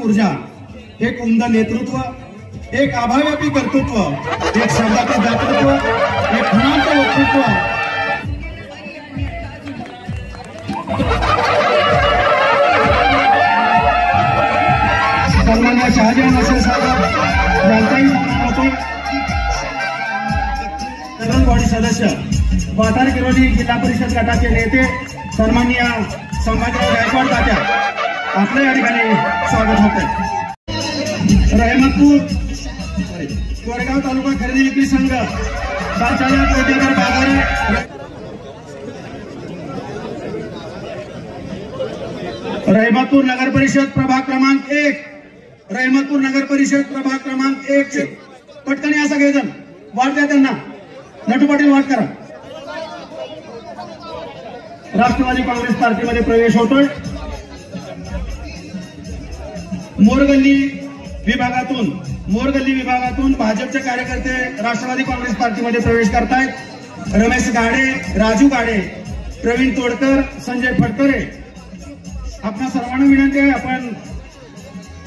ऊर्जा, एक उमदा नेतृत्व, एक आभाव्यापी कर्तृत्व, एक शब्दातील दातृत्व, एक गुणांत वक्तृत्व, सन्मान्य शहाजहान असे साहेब यांचाही सन्मान होतो. तरुण बॉडी सदस्य वाटार किरोली जिल्हा परिषद गटाचे नेते सन्माननीय संभाजीराव गायकवाड तात्या आपल्या या ठिकाणी स्वागत होते. रहमतपूर कोरेगाव तालुका खरेदी विक्री संघ संचालक विद्याधर बाजारे, रहमतपूर नगर परिषद प्रभाग क्रमांक 1, रहमतपूर नगर परिषद प्रभाग क्रमांक 1 पटकन या सगळेजण वाट द्या त्यांना, नटूपाटील वाट करा. राष्ट्रवादी काँग्रेस पार्टीमध्ये प्रवेश होतोय. मोरगल्ली विभागातून भाजपचे कार्यकर्ते राष्ट्रवादी काँग्रेस पार्टीमध्ये प्रवेश करतायत. रमेश गाडे, राजू गाडे, प्रवीण तोडकर, संजय फडतरे. आपणा सर्वांना विनंती आहे आपण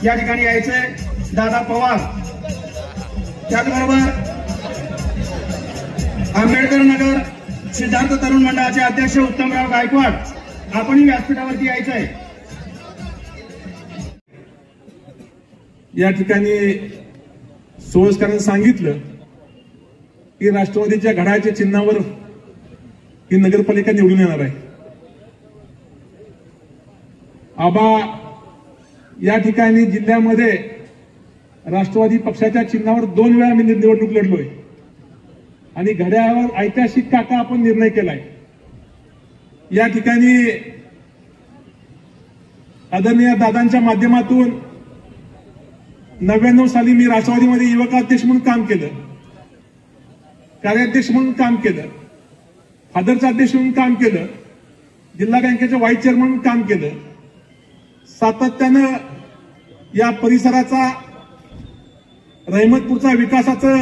या ठिकाणी यायचंय. दादा पवार, त्याचबरोबर आंबेडकर नगर सिद्धार्थ तरुण मंडळाचे अध्यक्ष उत्तमराव गायकवाड, आपणही व्यासपीठावरती यायचंय. या ठिकाणी सोयस्करांनी सांगितलं की राष्ट्रवादीच्या घड्याळाच्या चिन्हावर ही नगरपालिका निवडून येणार आहे. आबा या ठिकाणी जिल्ह्यामध्ये राष्ट्रवादी पक्षाच्या चिन्हावर 2 वेळा मी निवडणूक लढलोय आणि घड्याळावर ऐतिहासिक काका आपण निर्णय केलाय. या ठिकाणी आदरणीय दादांच्या माध्यमातून 99 साली मी राष्ट्रवादीमध्ये युवकाध्यक्ष म्हणून काम केलं, कार्याध्यक्ष म्हणून काम केलं, फादरचा अध्यक्ष म्हणून काम केलं, जिल्हा बँकेचे व्हाईस चेअरमन म्हणून काम केलं. सातत्यानं या परिसराचा, रहमतपूरचा विकासाचं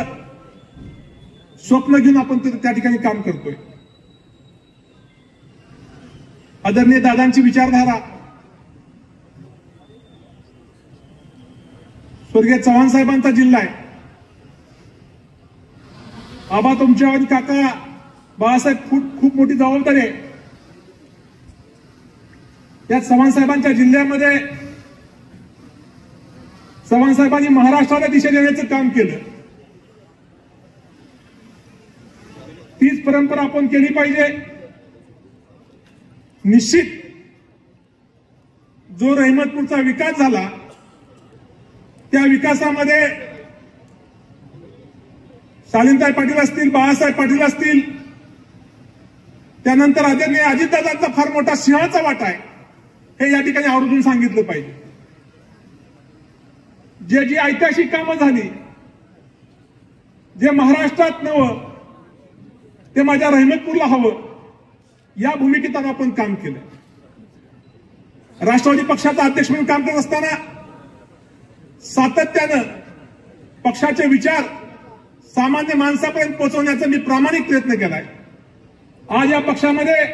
स्वप्न घेऊन आपण त्या ठिकाणी काम करतोय. आदरणीय दादांची विचारधारा स्वर्गीय चव्हाण साहेबांचा जिल्हा आहे. आबा तुमच्या आणि काका बाळासाहेब खूप मोठी जबाबदारी आहे. या चव्हाण साहेबांच्या जिल्ह्यामध्ये चव्हाण साहेबांनी महाराष्ट्राला दिशा देण्याचं काम केलं. तीच परंपरा आपण केली पाहिजे. निश्चित जो रहमतपूरचा विकास झाला त्या विकासामध्ये शालिनताई पाटील असतील, बाळासाहेब पाटील असतील, त्यानंतर आदरणीय अजितदादांचा फार मोठा सिंहाचा वाटा आहे, हे या ठिकाणी आवर्जून सांगितलं पाहिजे. जी ऐतिहासिक कामं झाली, जे महाराष्ट्रात नवं ते माझ्या रहमतपूरला हवं, या भूमिकेतून आपण काम केलं. राष्ट्रवादी पक्षाचा अध्यक्ष म्हणून काम करत असताना सातत्यानं पक्षाचे विचार सामान्य माणसापर्यंत पोहोचवण्याचा मी प्रामाणिक प्रयत्न केलाय. आज या पक्षामध्ये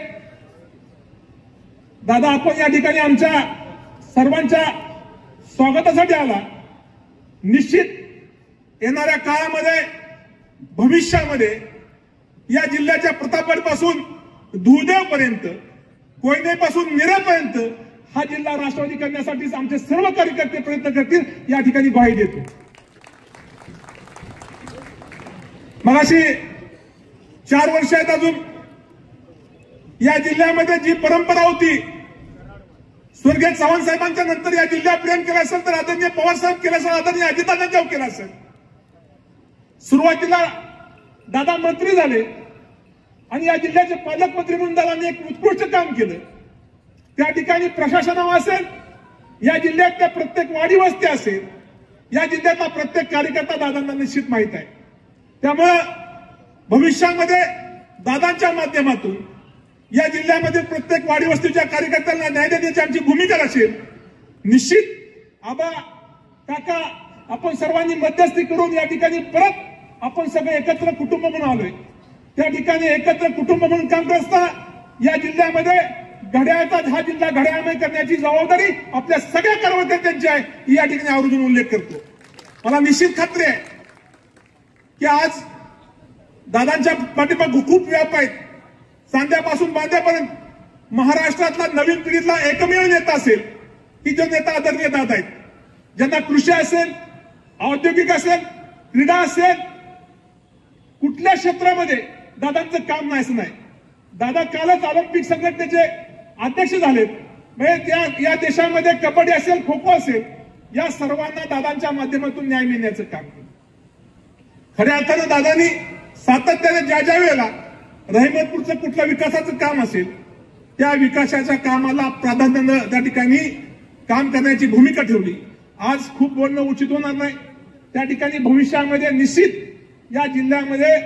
दादा आपण या ठिकाणी आमच्या सर्वांच्या स्वागतासाठी आला. निश्चित येणाऱ्या काळामध्ये, भविष्यामध्ये या जिल्ह्याच्या प्रतापगडपासून धुळदेवपर्यंत, कोयनेपासून निरेपर्यंत हा जिल्हा राष्ट्रवादी करण्यासाठी आमचे सर्व कार्यकर्ते प्रयत्न करतील, या ठिकाणी ग्वाही देतो. मगाशी 4 वर्ष आहेत अजून. या जिल्ह्यामध्ये जी परंपरा होती, स्वर्गीय चव्हाण साहेबांच्या नंतर या जिल्ह्यात प्रेम केलं असेल तर आदरणीय पवार साहेब केलं असेल, आदरणीय अजितदादांच्या केलं असेल. सुरुवातीला दादा मंत्री झाले आणि या जिल्ह्याचे पालकमंत्री म्हणून दादांनी एक उत्कृष्ट काम केलं. त्या ठिकाणी प्रशासनावर असेल, या जिल्ह्यातल्या प्रत्येक वाडी वस्ती असेल, या जिल्ह्यातला प्रत्येक कार्यकर्ता दादांना निश्चित माहित आहे. त्यामुळे भविष्यामध्ये दादांच्या माध्यमातून या जिल्ह्यामध्ये प्रत्येक वाडी वस्तीच्या कार्यकर्त्यांना न्याय देण्याची आमची भूमिका असेल. निश्चित आबा काका आपण सर्वांनी मध्यस्थी करून या ठिकाणी परत आपण सगळे एकत्र कुटुंब म्हणून आलोय. त्या ठिकाणी एकत्र कुटुंब म्हणून काम करत असताना या जिल्ह्यामध्ये घड्याळाचा हा जिल्हा घड्याळमय करण्याची जबाबदारी आपल्या सगळ्या कर्मचाऱ्यांची आहे, ही या ठिकाणी आवर्जून उल्लेख करतो. मला निश्चित खात्री आहे की आज दादांच्या पाठीमागे खूप व्याप आहेत. सांध्यापासून बांध्यापर्यंत महाराष्ट्रातला नवीन पिढीतला एकमेव नेता असेल की जो नेता आदरणीय दादा आहेत. ज्यांना कृषी असेल, औद्योगिक असेल, क्रीडा असेल, कुठल्या क्षेत्रामध्ये दादांचं काम नाही असं नाही. दादा कालच ऑलिम्पिक संघटनेचे अध्यक्ष झालेत. म्हणजे या देशामध्ये कबड्डी असेल, खो खो असेल, या सर्वांना दादांच्या माध्यमातून न्याय मिळण्याचं काम केलं. खऱ्या अर्थानं दादांनी सातत्याने ज्या वेळेला रहिमतपूरचं कुठलं विकासाचं काम असेल त्या विकासाच्या कामाला प्राधान्य त्या ठिकाणी काम करण्याची भूमिका ठेवली. आज खूप बोलणं उचित होणार नाही. त्या ठिकाणी भविष्यामध्ये निश्चित या जिल्ह्यामध्ये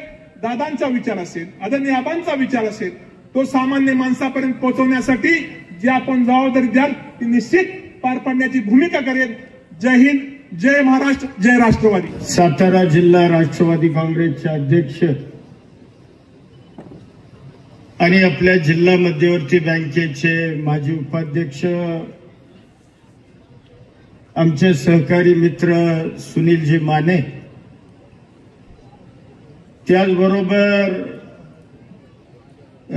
दादांचा विचार असेल, आदरणीय आबांचा विचार असेल, तो सामान्य माणसापर्यंत पोहोचवण्यासाठी जी आपण जबाबदारी द्याल ती निश्चित पार पाडण्याची भूमिका करेल. जय हिंद, जय महाराष्ट्र, जय राष्ट्रवादी. सातारा जिल्हा राष्ट्रवादी काँग्रेसचे अध्यक्ष आणि आपल्या जिल्हा मध्यवर्ती बँकेचे माजी उपाध्यक्ष, आमचे सहकारी मित्र सुनीलजी माने, त्याचबरोबर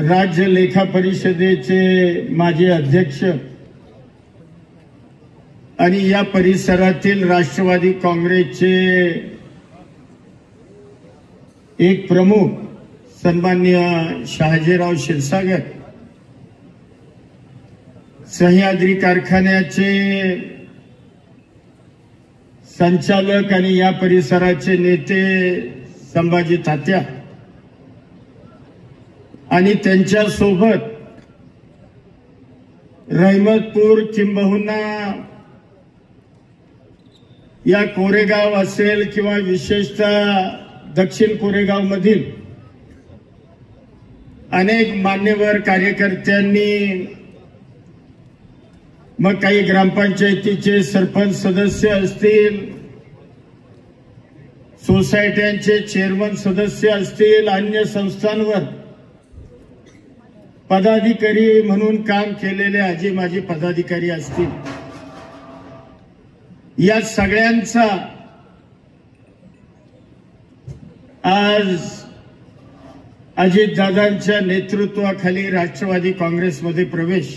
राज्य लेखा परिषदेचे माजी अध्यक्ष आणि या परिसरातील राष्ट्रवादी काँग्रेसचे एक प्रमुख सन्माननीय शहाजीराव क्षीरसागर, सह्याद्री कारखान्याचे संचालक आणि या परिसराचे नेते संभाजी तात्या आणि त्यांच्या सोबत रहिमतपूर किंबहुना या कोरेगाव असेल किंवा विशेषतः दक्षिण कोरेगाव मधील अनेक मान्यवर कार्यकर्त्यांनी, मग काही ग्रामपंचायतीचे सरपंच सदस्य असतील, सोसायट्यांचे चेअरमन सदस्य असतील, अन्य संस्थांवर पदाधिकारी म्हणून काम केलेले आजी माजी पदाधिकारी असतील, या सगळ्यांचा आज अजितदादांच्या नेतृत्वाखाली राष्ट्रवादी काँग्रेसमध्ये प्रवेश,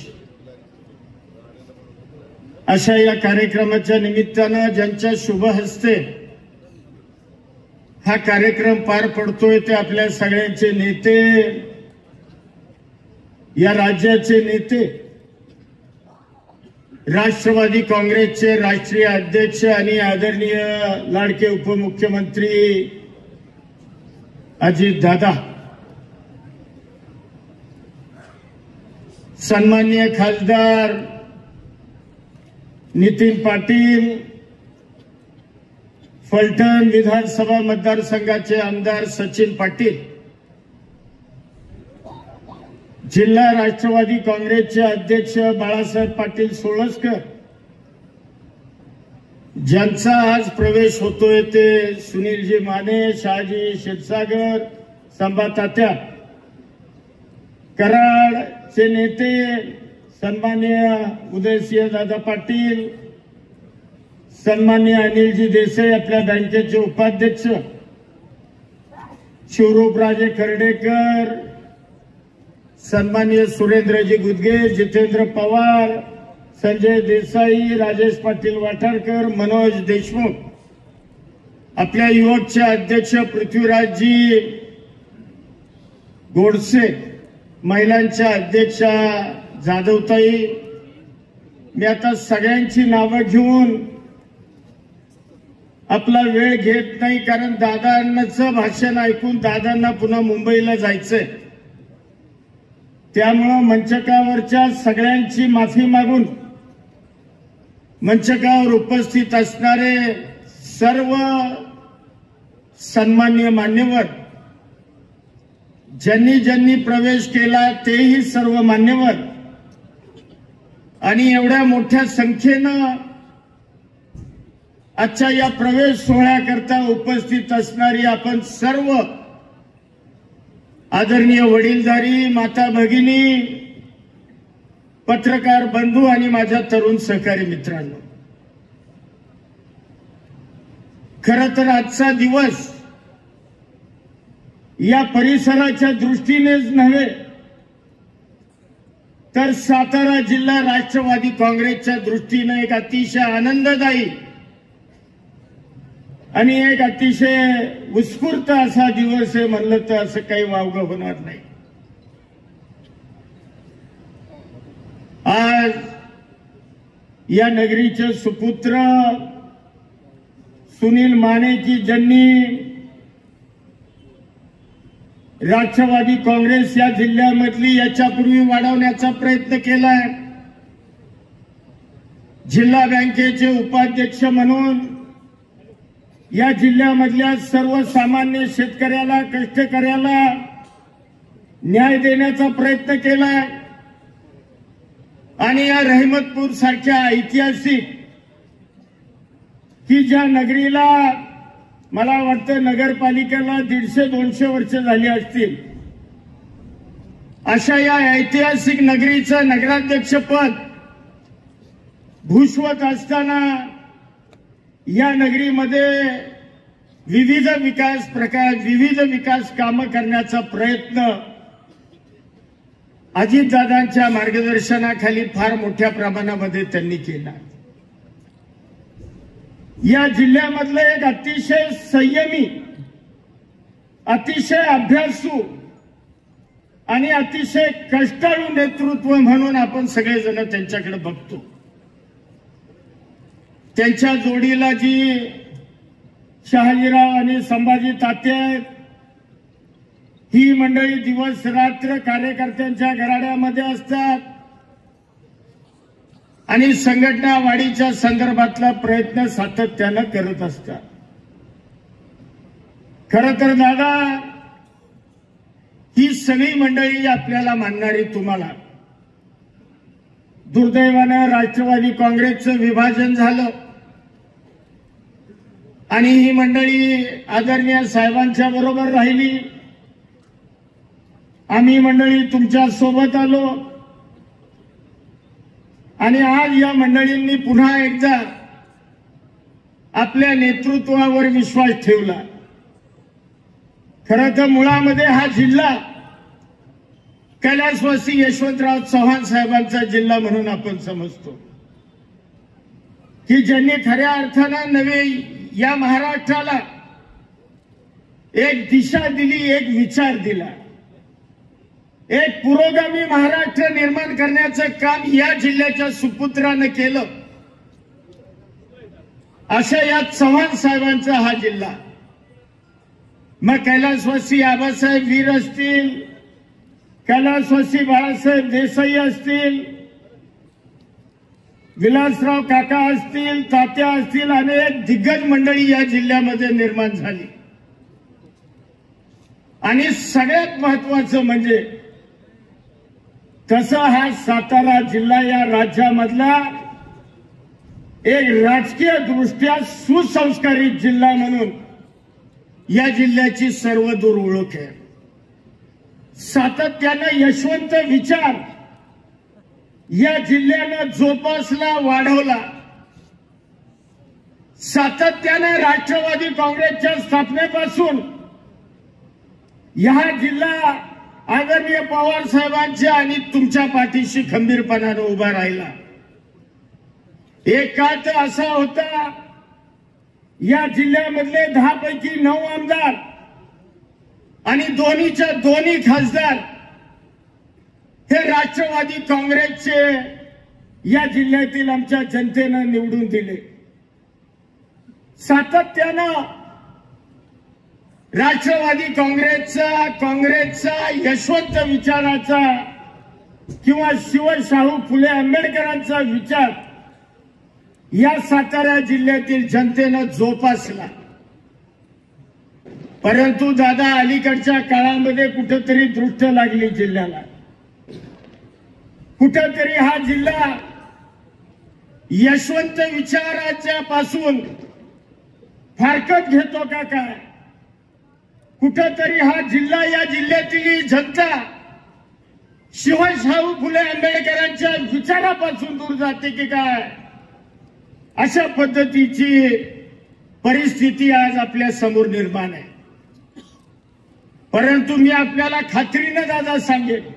अशा या कार्यक्रमाच्या निमित्तानं ज्यांच्या शुभ हस्ते हा कार्यक्रम पार पडतोय ते आपल्या सगळ्यांचे नेते, या राज्याचे नेते, राष्ट्रवादी काँग्रेसचे राष्ट्रीय अध्यक्ष आणि आदरणीय लाडके उपमुख्यमंत्री अजितदादा, सन्माननीय खासदार नितीन पाटील, फलटण विधानसभा मतदारसंघाचे आमदार सचिन पाटील, जिल्हा राष्ट्रवादी काँग्रेसचे अध्यक्ष बाळासाहेब पाटील सोळसकर, ज्यांचा आज प्रवेश होतोय ते सुनीलजी माने, शहाजी क्षीरसागर, संभा तात्या, कराडचे नेते सन्माननीय उदयसिंह दादा पाटील, सन्माननीय अनिलजी देसाई आपल्या बँकेचे उपाध्यक्ष, शिवरूपराजे खर्डेकर, सन्माननीय सुरेंद्रजी गुदगे, जितेंद्र पवार, संजय देसाई, राजेश पाटील वाठारकर, मनोज देशमुख, आपल्या युवकचे अध्यक्ष पृथ्वीराजजी गोडसे, महिलांच्या अध्यक्षा जाधवताई. मी आता सगळ्यांची नावं घेऊन आपला वेळ घेत नाही, कारण दादांचं भाषण ऐकून दादांना पुन्हा मुंबईला जायचंय. त्यामुळं मंचकावरच्या सगळ्यांची माफी मागून मंचकावर उपस्थित असणारे सर्व सन्माननीय मान्यवर, ज्यांनी ज्यांनी प्रवेश केला तेही सर्व मान्यवर, आणि एवढ्या मोठ्या संख्येनं आजच्या या प्रवेश सोहळ्याकरता उपस्थित असणारी आपण सर्व आदरणीय वडीलधारी माता भगिनी, पत्रकार बंधू आणि माझ्या तरुण सहकारी मित्रांनो, खरं तर आजचा दिवस या परिसराच्या दृष्टीनेच नव्हे तर सातारा जिल्हा राष्ट्रवादी काँग्रेसच्या दृष्टीने एक अतिशय आनंददायी आणि एक अतिशय उत्स्फूर्त असा दिवस आहे म्हणलं तर असं काही वावगं होणार नाही। आज या नगरीचे सुपुत्र सुनील माने की ज्यांनी राष्ट्रवादी काँग्रेस या जिल्ह्यामधली याच्यापूर्वी वाढवण्याचा प्रयत्न केलाय, जिल्हा बँकेचे उपाध्यक्ष म्हणून या जिल्ह्यामधल्या सर्वसामान्य शेतकऱ्याला कष्टकऱ्याला न्याय देण्याचा प्रयत्न केलाय आणि या रहमतपूर सारख्या ऐतिहासिक की ज्या नगरीला मला वाटतं नगरपालिकेला 150-200 वर्ष झाली असतील अशा या ऐतिहासिक नगरीचं नगराध्यक्षपद भूषवत असताना या नगरीमध्ये विविध विकास कामं करण्याचा प्रयत्न अजितदादांच्या मार्गदर्शनाखाली फार मोठ्या प्रमाणामध्ये त्यांनी केला। या जिल्ह्यामधलं एक अतिशय संयमी, अतिशय अभ्यासू आणि अतिशय कष्टाळू नेतृत्व म्हणून आपण सगळेजण त्यांच्याकडे बघतो। त्यांच्या जोडीला जी शहाजीराव आणि संभाजी तात्या आहेत, ही मंडळी दिवस रात्र कार्यकर्त्यांच्या घराड्यामध्ये असतात आणि संघटना वाढीच्या संदर्भातला प्रयत्न सातत्यानं करत असतात। खरं तर दादा, ही सगळी मंडळी आपल्याला मानणारी तुम्हाला दुर्दैवानं राष्ट्रवादी काँग्रेसचं विभाजन झालं आणि ही मंडळी आदरणीय साहेबांच्या बरोबर राहिली। आम्ही मंडळी तुमच्या सोबत आलो आणि आज या मंडळींनी पुन्हा एकदा आपल्या नेतृत्वावर विश्वास ठेवला। खरं तर मुळामध्ये हा जिल्हा कैलासवासी यशवंतराव चव्हाण साहेबांचा जिल्हा म्हणून आपण समजतो की ज्यांनी खऱ्या अर्थानं नवे या महाराष्ट्राला एक दिशा दिली, एक विचार दिला, एक पुरोगामी महाराष्ट्र निर्माण करण्याचं काम या जिल्ह्याच्या सुपुत्रानं केलं। अशा या चव्हाण साहेबांचा हा जिल्हा, मग कैलासवासी आबासाहेब वीर असतील, कैलासवासी बाळासाहेब देसाई असतील, विलासराव काका असतील, तात्या असतील, अनेक दिग्गज मंडळी या जिल्ह्यामध्ये निर्माण झाली। आणि सगळ्यात महत्वाचं म्हणजे तसं हा सातारा जिल्हा या राज्यामधला एक राजकीय दृष्ट्या सुसंस्कारित जिल्हा म्हणून या जिल्ह्याची सर्वदूर ओळख आहे। सातत्यानं यशवंत विचार या जिल्ह्यानं जोपासला, वाढवला। सातत्यानं राष्ट्रवादी काँग्रेसच्या स्थापनेपासून हा जिल्हा आदरणीय पवार साहेबांच्या आणि तुमच्या पाठीशी खंबीरपणानं उभा राहिला। एक काळ तर असा होता, या जिल्ह्यामधले 10 पैकी 9 आमदार आणि दोन्हीच्या दोन्ही खासदार हे राष्ट्रवादी काँग्रेसचे या जिल्ह्यातील आमच्या जनतेनं निवडून दिले। सातत्यानं राष्ट्रवादी काँग्रेसचा यशवंत विचाराचा किंवा शिवशाहू फुले आंबेडकरांचा विचार या सातारा जिल्ह्यातील जनतेनं जोपासला। परंतु दादा, अलीकडच्या काळामध्ये कुठेतरी दृष्ट लागली जिल्ह्याला। कुठेतरी हा जिल्हा यशवंत विचाराच्या पासून फारकत घेतो का काय? कुठेतरी हा जिल्हा, या जिल्ह्यातील जनता शिवशाहू फुले आंबेडकरांच्या विचारापासून दूर जाते की काय, अशा पद्धतीची परिस्थिती आज आपल्या समोर निर्माण आहे. परंतु मी आपल्याला खात्रीनं दादा सांगेन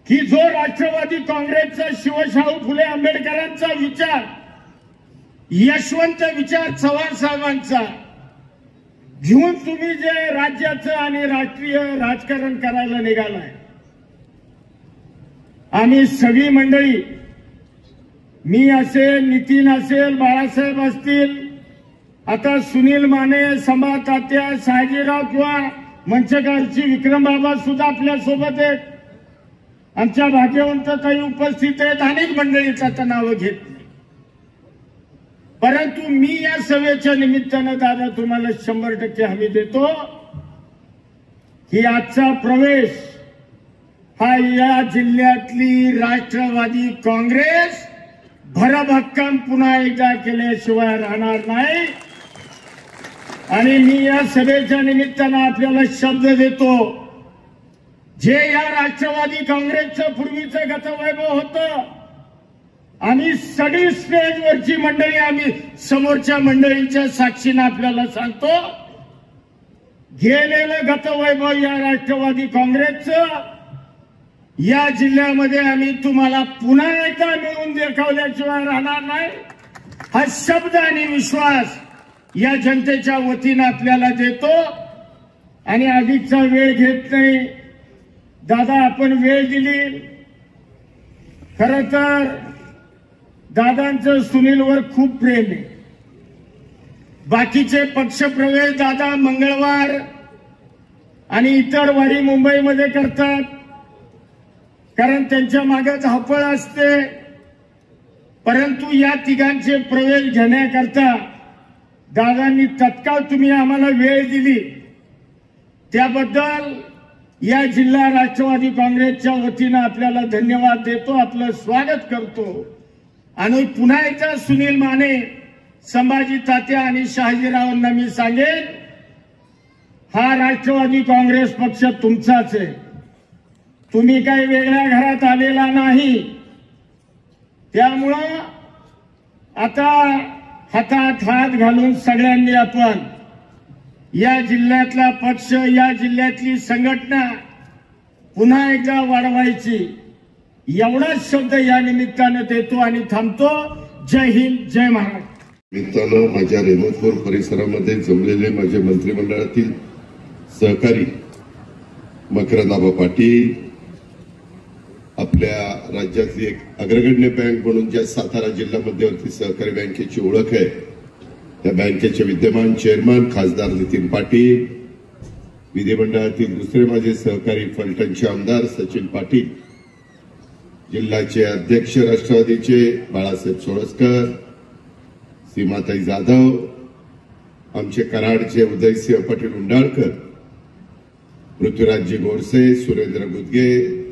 की जो राष्ट्रवादी काँग्रेसचा शिवशाहू फुले आंबेडकरांचा विचार, यशवंत विचार चव्हाण साहेबांचा घेऊन तुम्ही जे राज्याचं आणि राष्ट्रीय राजकारण करायला निघालाय, आम्ही सगळी मंडळी, मी असेल, नितीन असेल, बाळासाहेब असतील, आता सुनील माने, संभा तात्या, शहाजीराव किंवा मंचकारची विक्रम बाबा सुद्धा आपल्या सोबत आहेत, आमच्या भाग्यवंत काही उपस्थित आहेत, अनेक मंडळीचं आता नावं घेत नाही. परंतु मी या सभेच्या निमित्तानं दादा तुम्हाला 100% हमी देतो की आजचा प्रवेश हा या जिल्ह्यातली राष्ट्रवादी काँग्रेस भरभक्कम पुन्हा एकदा केल्याशिवाय राहणार नाही. आणि मी या सभेच्या निमित्तानं आपल्याला शब्द देतो, जे या राष्ट्रवादी काँग्रेसचं पूर्वीचं गतवैभव होतं, आम्ही सगळी स्टेजवरची मंडळी, आम्ही समोरच्या मंडळींच्या साक्षीनं आपल्याला सांगतो, गेलेलं गतवैभव या राष्ट्रवादी काँग्रेसचं या जिल्ह्यामध्ये आम्ही तुम्हाला पुन्हा एकदा मिळवून दाखवल्याशिवाय राहणार नाही. हा शब्द आणि विश्वास या जनतेच्या वतीनं आपल्याला देतो. आणि अधिकचा वेळ घेत नाही दादा, आपण वेळ दिली. खरं तर दादांचं सुनीलवर खूप प्रेम आहे. बाकीचे पक्षप्रवेश दादा मंगळवार आणि इतर वारी मुंबईमध्ये करतात, कारण त्यांच्या मागे धावपळ असते. परंतु या तिघांचे प्रवेश घेण्याकरता दादांनी तत्काळ तुम्ही आम्हाला वेळ दिली, त्याबद्दल या जिल्हा राष्ट्रवादी काँग्रेसच्या वतीनं आपल्याला धन्यवाद देतो, आपलं स्वागत करतो. आणि पुन्हा एकदा सुनील माने, संभाजी तात्या आणि शहाजीरावांना मी सांगेन, हा राष्ट्रवादी काँग्रेस पक्ष तुमचाच आहे. तुम्ही काही वेगळ्या घरात आलेला नाही. त्यामुळं आता हातात हात घालून सगळ्यांनी आपण या जिल्ह्यातला पक्ष, या जिल्ह्यातली संघटना पुन्हा एकदा वाढवायची, एवढाच शब्द या निमित्तानं देतो आणि थांबतो. जय हिंद, जय महाराष्ट्र. निमित्तानं माझ्या रेहमतपूर परिसरामध्ये जमलेले माझे मंत्रिमंडळातील सहकारी मकरंद पाटील, आपल्या राज्यातली एक अग्रगण्य बँक म्हणून ज्या सातारा जिल्हा मध्यवर्ती सहकारी बँकेची ओळख आहे, त्या बँकेचे विद्यमान चेअरमन खासदार नितीन पाटील, विधिमंडळातील दुसरे माझे सहकारी फलटणचे आमदार सचिन पाटील, जिल्ह्याचे अध्यक्ष राष्ट्रवादीचे बाळासाहेब सोळसकर, सीमाताई जाधव, आमचे कराडचे उदयसिंह पाटील उंडाळकर, पृथ्वीराजजी गोडसे, सुरेंद्र गुदगे,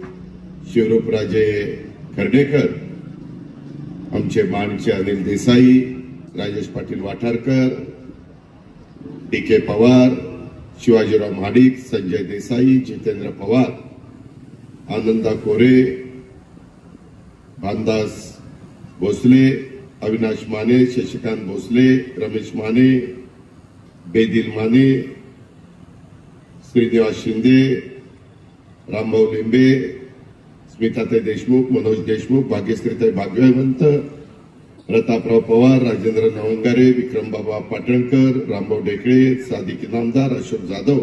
शिवरूपराजे खर्डेकर, आमचे मानचे अनिल देसाई, राजेश पाटील वाठारकर, डी.के. पवार, शिवाजीराव महाडिक, संजय देसाई, जितेंद्र पवार, आनंदा कोरे, भानदास भोसले, अविनाश माने, शशिकांत भोसले, रमेश माने, बेदिल माने, श्रीनिवास शिंदे, रामभाऊ लिंबे, स्मिताताई देशमुख, मनोज देशमुख, भाग्यश्रीताई भाग्यवंत, प्रतापराव पवार, राजेंद्र नवंगारे, विक्रमबाबा पाटणकर, रामभाऊ डेकळे, सादिक इनामदार, अशोक जाधव,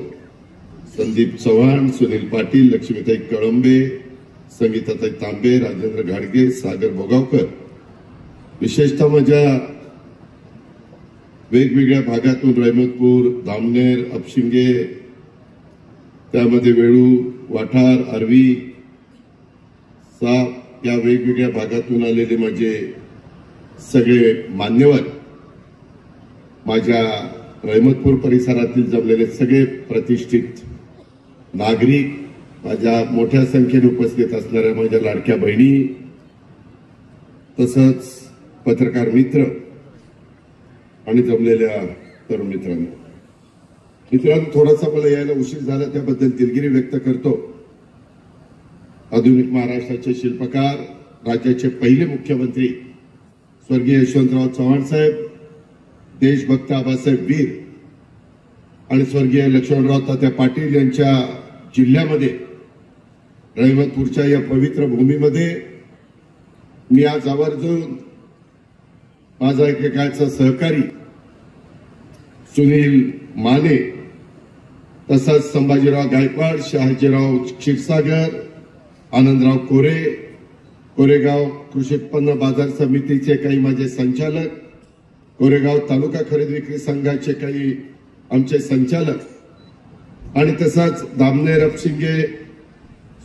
संदीप चव्हाण, सुनील पाटील, लक्ष्मीताई कळंबे, संगीताताई तांबे, राजेंद्र घाडगे, सागर भोगावकर, विशेषतः माझ्या वेगवेगळ्या भागातून रहमतपूर, धामनेर, अपशिंगे, त्यामध्ये वेळू, वाठार, आर्वी, साप या वेगवेगळ्या भागातून आलेले माझे सगळे मान्यवर, माझ्या रहमतपूर परिसरातील जमलेले सगळे प्रतिष्ठित नागरिक, माझ्या मोठ्या संख्येने उपस्थित असणाऱ्या माझ्या लाडक्या बहिणी, तसंच पत्रकार मित्र आणि जमलेल्या तरुण मित्रांनो, थोडासा मला यायला उशीर झाला त्याबद्दल दिलगिरी व्यक्त करतो. आधुनिक महाराष्ट्राचे शिल्पकार, राज्याचे पहिले मुख्यमंत्री स्वर्गीय यशवंतराव चव्हाण साहेब, देशभक्त आबासाहेब वीर आणि स्वर्गीय लक्ष्मणराव तात्या पाटील यांच्या जिल्ह्यामध्ये रहिमतपूरच्या या पवित्र भूमीमध्ये मी आज आवर्जून माझा एकेकाळचा सहकारी सुनील माने, तसंच संभाजीराव गायकवाड, शहाजीराव क्षीरसागर, आनंदराव कोरेगाव कृषी उत्पन्न बाजार समितीचे काही माझे संचालक, कोरेगाव तालुका खरेदी विक्री संघाचे काही आमचे संचालक आणि तसंच दामनेर, अपशिंगे,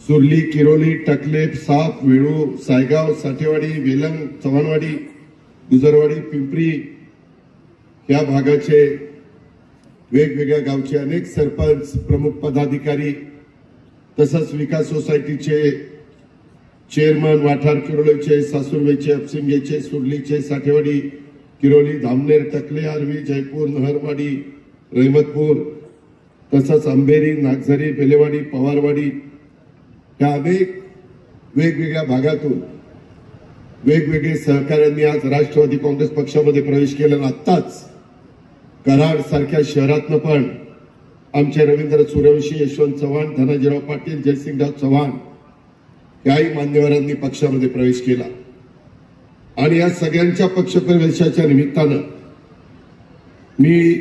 सुरली, किरोली, टकले, साप, वेळू, सायगाव, साठेवाडी, वेलंग, चव्हाणवाडी, गुजरवाडी, पिंपरी या भागाचे वेगवेगळ्या गावचे अनेक सरपंच, प्रमुख पदाधिकारी, तसंच विकास सोसायटीचे चेअरमन, वाठार किरोलीचे, सासुर्वेचे, अपशिंगेचे, सुरलीचे, साठेवाडी, किरोली, धामनेर, टकले, आर्वी, जयपूर, नहरवाडी, रहिमतपूर, तसंच अंबेरी, नागझरी, बेलेवाडी, पवारवाडी या अनेक वेगवेगळ्या भागातून वेगवेगळे सहकाऱ्यांनी आज राष्ट्रवादी काँग्रेस पक्षामध्ये प्रवेश केला. आत्ताच कराड सारख्या शहरातनं पण आमचे रवींद्र सूर्यवंशी, यशवंत चव्हाण, धनाजीराव पाटील, जयसिंगराव चव्हाण याही मान्यवरांनी पक्षामध्ये प्रवेश केला. आणि या सगळ्यांच्या पक्षप्रवेशाच्या निमित्तानं मी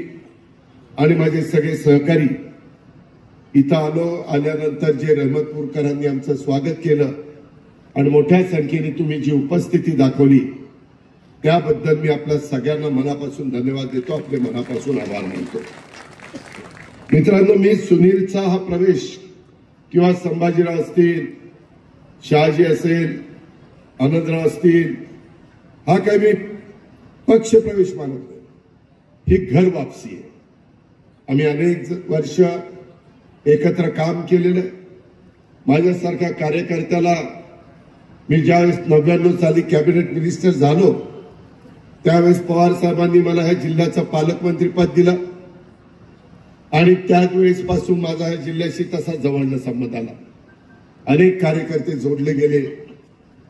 आणि माझे सगळे सहकारी इथं आल्यानंतर जे रहमतपूरकरांनी आमचं स्वागत केलं आणि मोठ्या संख्येने तुम्ही जी उपस्थिती दाखवली त्याबद्दल मी आपल्या सगळ्यांना मनापासून धन्यवाद देतो, आपले मनापासून आभार मानतो. मित्रांनो, मी सुनीलचा हा प्रवेश किंवा संभाजीराव असतील, शहाजी असेल, आनंदराव असतील, हा काही मी पक्ष प्रवेश मानत नाही, ही घर वापसी आहे. आम्ही अनेक वर्ष एकत्र काम केलेलं आहे. माझ्यासारख्या कार्यकर्त्याला मी ज्यावेळेस 99 साली कॅबिनेट मिनिस्टर झालो त्यावेळेस पवार साहेबांनी मला ह्या जिल्ह्याचं पालकमंत्री पद दिलं आणि त्याच वेळेसपासून माझा ह्या जिल्ह्याशी तसा जवळचा संबंध आला. अनेक कार्यकर्ते जोडले गेले,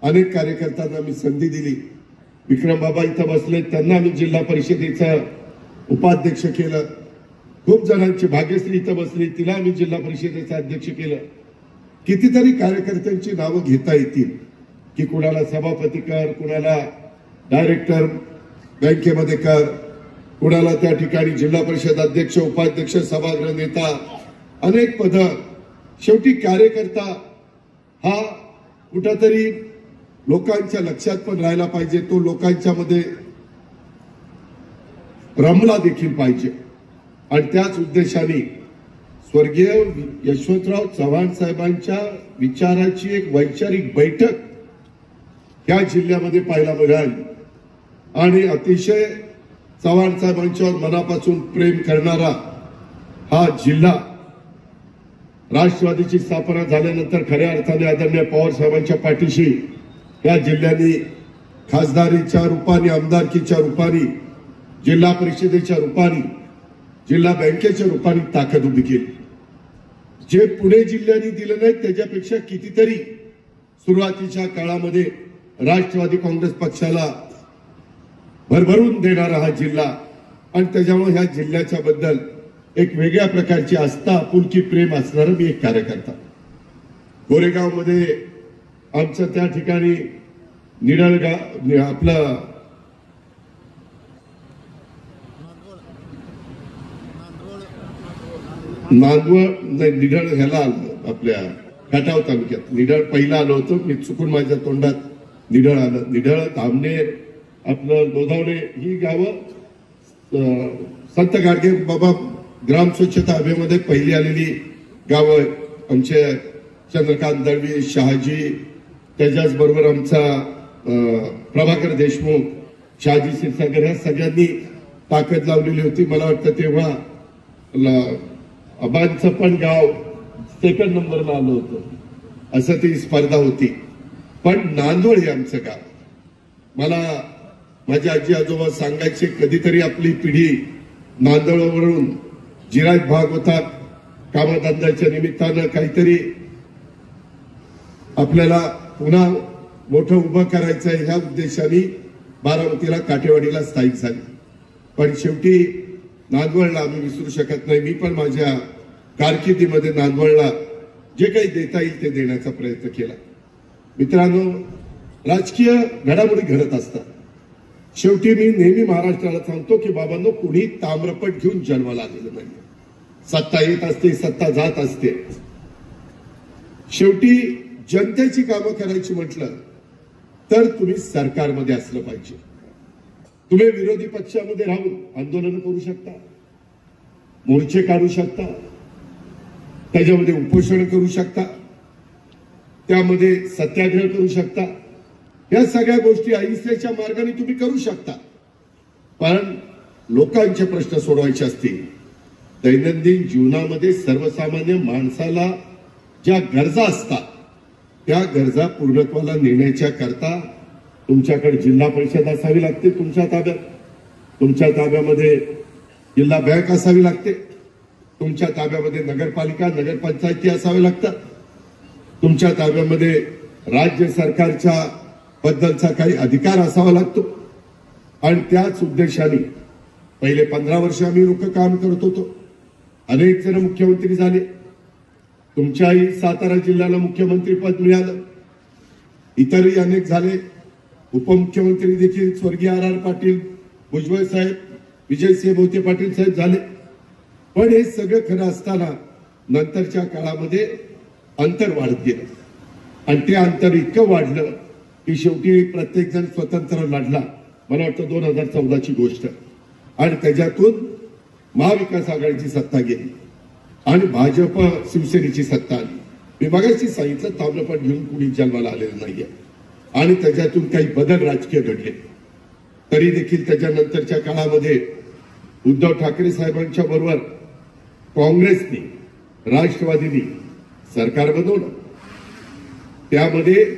अनेक कार्यकर्त्यांना मी संधी दिली. विक्रम बाबा इथं बसले, त्यांना मी जिल्हा परिषदेचं उपाध्यक्ष केलं. खूप जणांची, भाग्यश्री इथं बसली, तिला मी जिल्हा परिषदेचं अध्यक्ष केलं. कितीतरी कार्यकर्त्यांची नावं घेता येतील की कुणाला सभापती कर, कुणाला डायरेक्टर बँकेमध्ये कर, कुणाला त्या ठिकाणी जिल्हा परिषद अध्यक्ष, उपाध्यक्ष, सभागृह नेता, अनेक पद. शेवटी कार्यकर्ता हा कुठेतरी लोकांच्या लक्षात पण राहायला पाहिजे, तो लोकांच्या मध्ये रमला देखील पाहिजे. आणि त्याच उद्देशाने स्वर्गीय यशवंतराव चव्हाण साहेबांच्या विचाराची एक वैचारिक बैठक या जिल्ह्यामध्ये पाहायला मिळाली आणि अतिशय चव्हाण साहेबांच्यावर मनापासून प्रेम करणारा हा जिल्हा राष्ट्रवादीची स्थापना झाल्यानंतर खऱ्या अर्थाने आदरणीय पवार साहेबांच्या पाठीशी या जिल्ह्याने खासदारीच्या रूपाने, आमदारकीच्या रूपाने, जिल्हा परिषदेच्या रूपाने, जिल्हा बँकेच्या रूपाने ताकद उभी केली. जे पुणे जिल्ह्याने दिलं नाही त्याच्यापेक्षा कितीतरी सुरुवातीच्या काळामध्ये राष्ट्रवादी काँग्रेस पक्षाला भरभरून देणारा हा जिल्हा आणि त्याच्यामुळे ह्या जिल्ह्याच्या बद्दल एक वेगळ्या प्रकारची आस्था, आपुलकी, प्रेम असणारा मी एक कार्यकर्ता. कोरेगावमध्ये आमचं त्या ठिकाणी निडळगाव आपलं नांदवळ नाही, निढळ ह्याला आलं, आपल्या खटाव तालुक्यात निढळ पहिला आलो होतो मी, चुकून माझ्या तोंडात निढळ आलं. निढळ, धामनेर, आपलं लोधावणे ही गावं संत गाडगे बाबा ग्राम स्वच्छता अभियानामध्ये पहिली आलेली गावं. आमचे चंद्रकांत दळवी, शहाजी, त्याच्याचबरोबर आमचा प्रभाकर देशमुख, शहाजी क्षीरसागर ह्या सगळ्यांनी ताकद लावलेली होती. मला वाटतं तेव्हा अबांचं पण गाव सेकंड नंबरला आलं होतं, असं ती स्पर्धा होती. पण नांदवळ हे आमचं गाव, मला माझे आजी आजोबा सांगायचे, कधीतरी आपली पिढी नांदवळवरून जिरायत भाग होता, कामधंद्याच्या निमित्तानं काहीतरी आपल्याला पुन्हा मोठं उभं करायचं आहे ह्या उद्देशाने बारामतीला काटेवाडीला स्थायिक झाली. पण शेवटी नांदवडला आम्ही विसरू शकत नाही. मी पण माझ्या कारकिर्दीमध्ये नांदवडला जे काही देता येईल ते देण्याचा प्रयत्न केला. मित्रांनो, राजकीय घडामोडी घडत असतात. शेवटी मी नेहमी महाराष्ट्राला सांगतो की बाबांनो, कुणी ताम्रपट घेऊन जन्माला आलेलं नाही. सत्ता येत असते, सत्ता जात असते. शेवटी जनतेची कामं करायची म्हटलं तर तुम्ही सरकारमध्ये असलं पाहिजे. तुम्ही विरोधी पक्षामध्ये राहून आंदोलन करू शकता, मोर्चे काढू शकता, त्याच्यामध्ये उपोषण करू शकता, त्यामध्ये सत्याग्रह करू शकता. या सगळ्या गोष्टी अहिंसेच्या मार्गाने तुम्ही करू शकता. पण लोकांचे प्रश्न सोडवायचे असतील, दैनंदिन जीवनामध्ये सर्वसामान्य माणसाला ज्या गरजा असतात त्या गरजा पूर्णत्वाला नेण्याच्या करता तुमच्याकडे जिल्हा परिषद असावी लागते, तुमच्या ताब्यामध्ये जिल्हा बँक असावी लागते, तुमच्या ताब्यामध्ये नगरपालिका नगरपंचायती असाव्या लागतात, तुमच्या ताब्यामध्ये राज्य सरकारच्या बद्दलचा काही अधिकार असावा लागतो. आणि त्याच उद्देशाने पहिले 15 वर्ष आम्ही लोक काम करत होतो. अनेक जण मुख्यमंत्री झाले. तुमच्याही सातारा जिल्ह्याला मुख्यमंत्री पद मिळालं. इतरही अनेक झाले. उपमुख्यमंत्री देखील स्वर्गीय R.R. पाटील, भुजबळ साहेब, विजयसिंह मोहिते पाटील साहेब झाले. पण हे सगळं खरं असताना नंतरच्या काळामध्ये अंतर वाढत गेलं. आणि ते अंतर इतकं वाढलं की शेवटी प्रत्येक जण स्वतंत्र लढला. मला वाटतं 2014ची गोष्ट. आणि त्याच्यातून महाविकास आघाडीची सत्ता गेली आणि भाजप शिवसेनेची सत्ता आली. मी मगाशी सांगितलं, ताम्रपट घेऊन कुणी जन्माला आलेलं नाहीये. आणि त्याच्यातून काही बदल राजकीय घडले. तरी देखील त्याच्यानंतरच्या काळामध्ये उद्धव ठाकरे साहेबांच्या बरोबर काँग्रेसने, राष्ट्रवादीने सरकार बनवलं. त्यामध्ये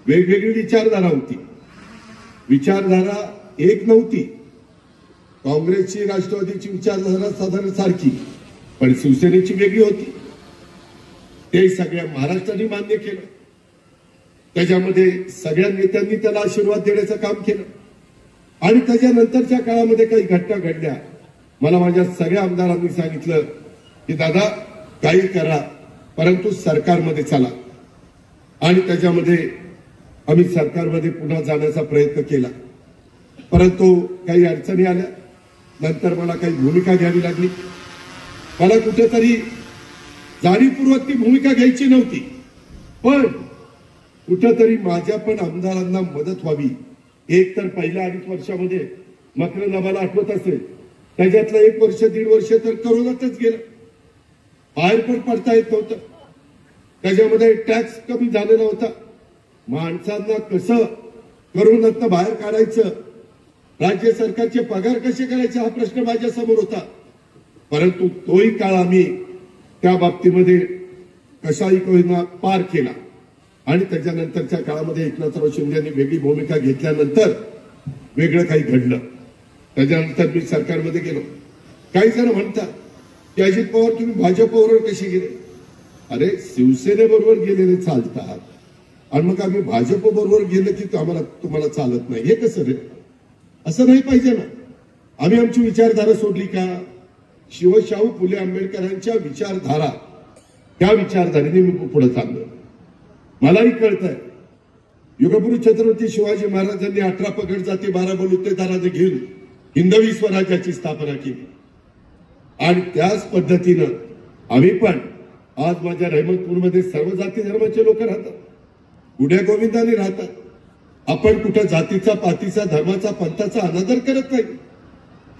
वेगवेगळी विचारधारा होती. विचारधारा एक नव्हती. काँग्रेसची, राष्ट्रवादीची विचारधारा साधारण सारखी, पण शिवसेनेची वेगळी होती. ते सगळ्या महाराष्ट्राने मान्य केलं. त्याच्यामध्ये सगळ्या नेत्यांनी त्याला आशीर्वाद देण्याचं काम केलं. आणि त्याच्यानंतरच्या काळामध्ये काही घटना घडल्या. मला माझ्या सगळ्या आमदारांनी सांगितलं की दादा, काही करा परंतु सरकारमध्ये चला. आणि त्याच्यामध्ये आम्ही सरकारमध्ये पुन्हा जाण्याचा प्रयत्न केला. परंतु काही अडचणी आल्या. नंतर मला काही भूमिका घ्यावी लागली. मला कुठेतरी जाणीवपूर्वक ती भूमिका घ्यायची नव्हती, पण कुठेतरी माझ्या पण आमदारांना मदत व्हावी. एक तर पहिल्या 2.5 वर्षामध्ये मकरंद आम्हाला आठवत असेल, त्याच्यातलं 1 वर्ष 1.5 वर्ष तर करोनातच गेलं. बाहेर पण पडता येत नव्हतं. त्याच्यामध्ये टॅक्स कमी झालेला होता. माणसांना कसं करोनातनं बाहेर काढायचं, राज्य सरकारचे पगार कसे करायचे हा प्रश्न माझ्या समोर होता. परंतु तोही काळ आम्ही त्या बाबतीमध्ये कशाही कोणा पार केला. आणि त्याच्यानंतरच्या काळामध्ये एकनाथराव शिंदेंनी वेगळी भूमिका घेतल्यानंतर वेगळं काही घडलं. त्याच्यानंतर मी सरकारमध्ये गेलो. काही जण म्हणतात की अजित पवार तुम्ही भाजपबरोबर कसे गेले? अरे, शिवसेनेबरोबर गेलेले चालतात आणि मग आम्ही भाजप बरोबर गेलं की तुम्हाला चालत नाही, हे कसं रे? असं नाही पाहिजे ना. आम्ही आमची विचारधारा सोडली का? शिवशाहू फुले आंबेडकरांच्या विचारधारा, त्या विचारधारेने मी पुढे चाललो. मलाही कळतंय, युगपुरुष छत्रपती शिवाजी महाराजांनी 18 पगड जाती 12 बलुतेदाराने घेऊन हिंदवी स्वराज्याची स्थापना केली. आणि त्याच पद्धतीनं आम्ही पण आज माझ्या रहमतपूरमध्ये सर्व जाती धर्माचे लोक राहतात, गुढ्या गोविंदाने राहतात. आपण कुठं जातीचा, पातीचा, धर्माचा, पंथाचा अनादर करत नाही.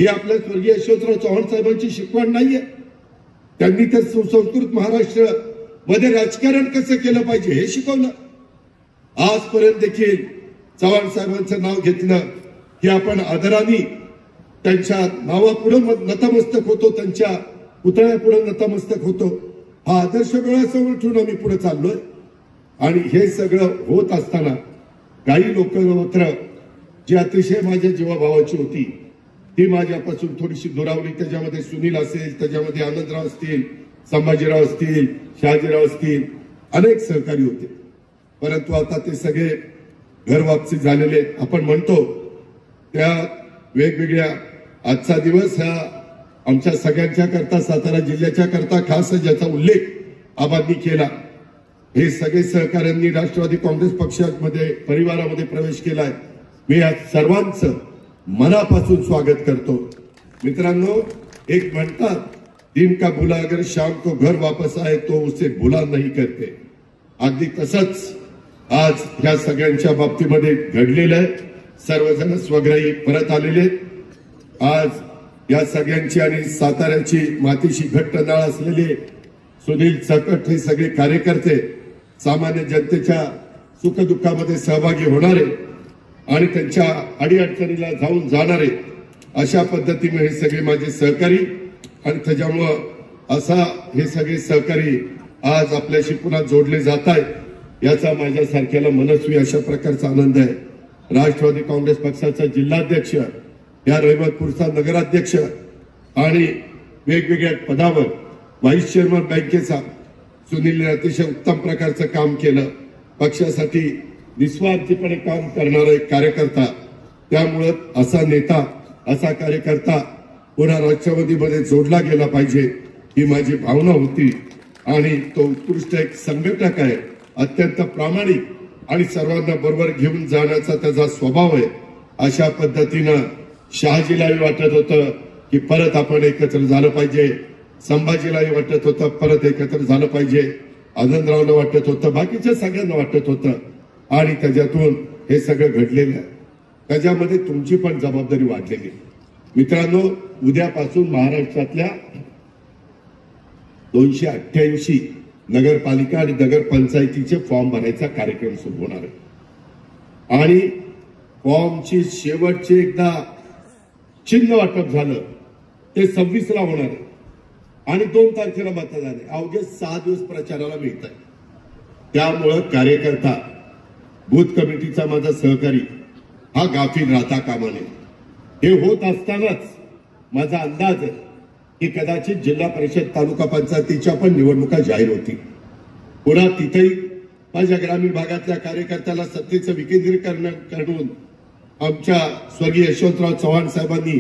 ही आपल्या स्वर्गीय यशवंतराव चव्हाण साहेबांची शिकवण नाहीये. त्यांनी तर सुसंस्कृत महाराष्ट्र मध्ये राजकारण कसं केलं पाहिजे हे शिकवलं. आजपर्यंत देखील चव्हाण साहेबांचं नाव घेतलं की आपण आदराने त्यांच्या नावापुढे नतमस्तक होतो, त्यांच्या पुतळ्यापुढे नतमस्तक होतो. हा आदर्श डोळ्यासमोर ठेवून आम्ही पुढे चाललोय. आणि हे सगळं होत असताना काही लोक मात्र जी अतिशय माझ्या जीवाभावाची होती ती माझ्यापासून थोडीशी दुरावली. त्याच्यामध्ये सुनील असेल, त्याच्यामध्ये आनंदराव असतील, संभाजीराव असतील, शहाजीराव असतील, अनेक सहकारी होते. परंतु आता ते सगळे घर वापसी झालेले आहेत. आपण म्हणतो त्या वेगवेगळ्या आजचा दिवस हा आमच्या सगळ्यांच्या करता, सातारा जिल्ह्याच्या करता खास ज्याचा उल्लेख आबांनी केला. हे सगळे सहकाऱ्यांनी राष्ट्रवादी काँग्रेस पक्षामध्ये परिवारामध्ये प्रवेश केलाय. मी या सर्वांचं मनापासून स्वागत करतो. मित्रांनो, एक म्हणतात, दिन का बुला अगर शाम को घर वापस आए तो उसे बुला नहीं करते. अगदी तसंच आज ह्या सगळ्यांच्या बाबतीमध्ये घडलेलं आहे. सर्वजण स्वग्राही परत आलेले आहेत. आज या सगळ्यांची आणि साताऱ्याची मातीशी घट्ट नाळ असलेले सुनील सकट हे सगळे कार्यकर्ते सामान्य जनतेच्या सुखदुःखामध्ये सहभागी होणारे आणि त्यांच्या अडीअडचणीला जाऊन जाणारे, अशा पद्धतीने हे सगळे माझे सहकारी आणि त्याच्यामुळं असा हे सगळे सहकारी आज आपल्याशी पुन्हा जोडले जात आहेत याचा माझ्यासारख्याला मनस्वी अशा प्रकारचा आनंद आहे. राष्ट्रवादी काँग्रेस पक्षाचा जिल्हाध्यक्ष, या रहिमतपूरचा नगराध्यक्ष आणि वेगवेगळ्या पदावर व्हाईस चेअरमन बँकेचा सुनीलने अतिशय उत्तम प्रकारचं काम केलं. पक्षासाठी निस्वार्थीपणे काम करणारा एक कार्यकर्ता, त्यामुळं असा नेता, असा कार्यकर्ता पुन्हा राष्ट्रवादीमध्ये जोडला गेला पाहिजे ही माझी भावना होती. आणि तो उत्कृष्ट एक संघटक आहे, अत्यंत प्रामाणिक आणि सर्वांना बरोबर घेऊन जाण्याचा त्याचा स्वभाव आहे. अशा पद्धतीनं शहाजीलाही वाटत होतं की परत आपण एकत्र झालं पाहिजे, संभाजीलाही वाटत होतं परत एकत्र झालं पाहिजे, आनंदरावला वाटत होतं, बाकीच्या सगळ्यांना वाटत होतं आणि त्याच्यातून हे सगळं घडलेलं आहे. त्याच्यामध्ये तुमची पण जबाबदारी वाढलेली. मित्रांनो, उद्यापासून महाराष्ट्रातल्या 288 नगरपालिका आणि नगरपंचायतीचे फॉर्म भरायचा कार्यक्रम सुरू होणार आहे आणि फॉर्मची शेवटचे एकदा चिन्ह वाटप झालं ते 26ला होणार आहे आणि 2 तारखेला मतदान आहे. अवघे 6 दिवस प्रचाराला मिळत आहे. त्यामुळं कार्यकर्ता, बूथ कमिटीचा माझा सहकारी हा गाफील राहता कामा नये. हे होत असतानाच माझा अंदाज आहे की कदाचित जिल्हा परिषद, तालुका पंचायतीच्या पण निवडणुका जाहीर होतील. पुन्हा तिथेही माझ्या ग्रामीण भागातल्या कार्यकर्त्याला सत्तेचं विकेंद्रीकरण करून आमच्या स्वर्गीय यशवंतराव चव्हाण साहेबांनी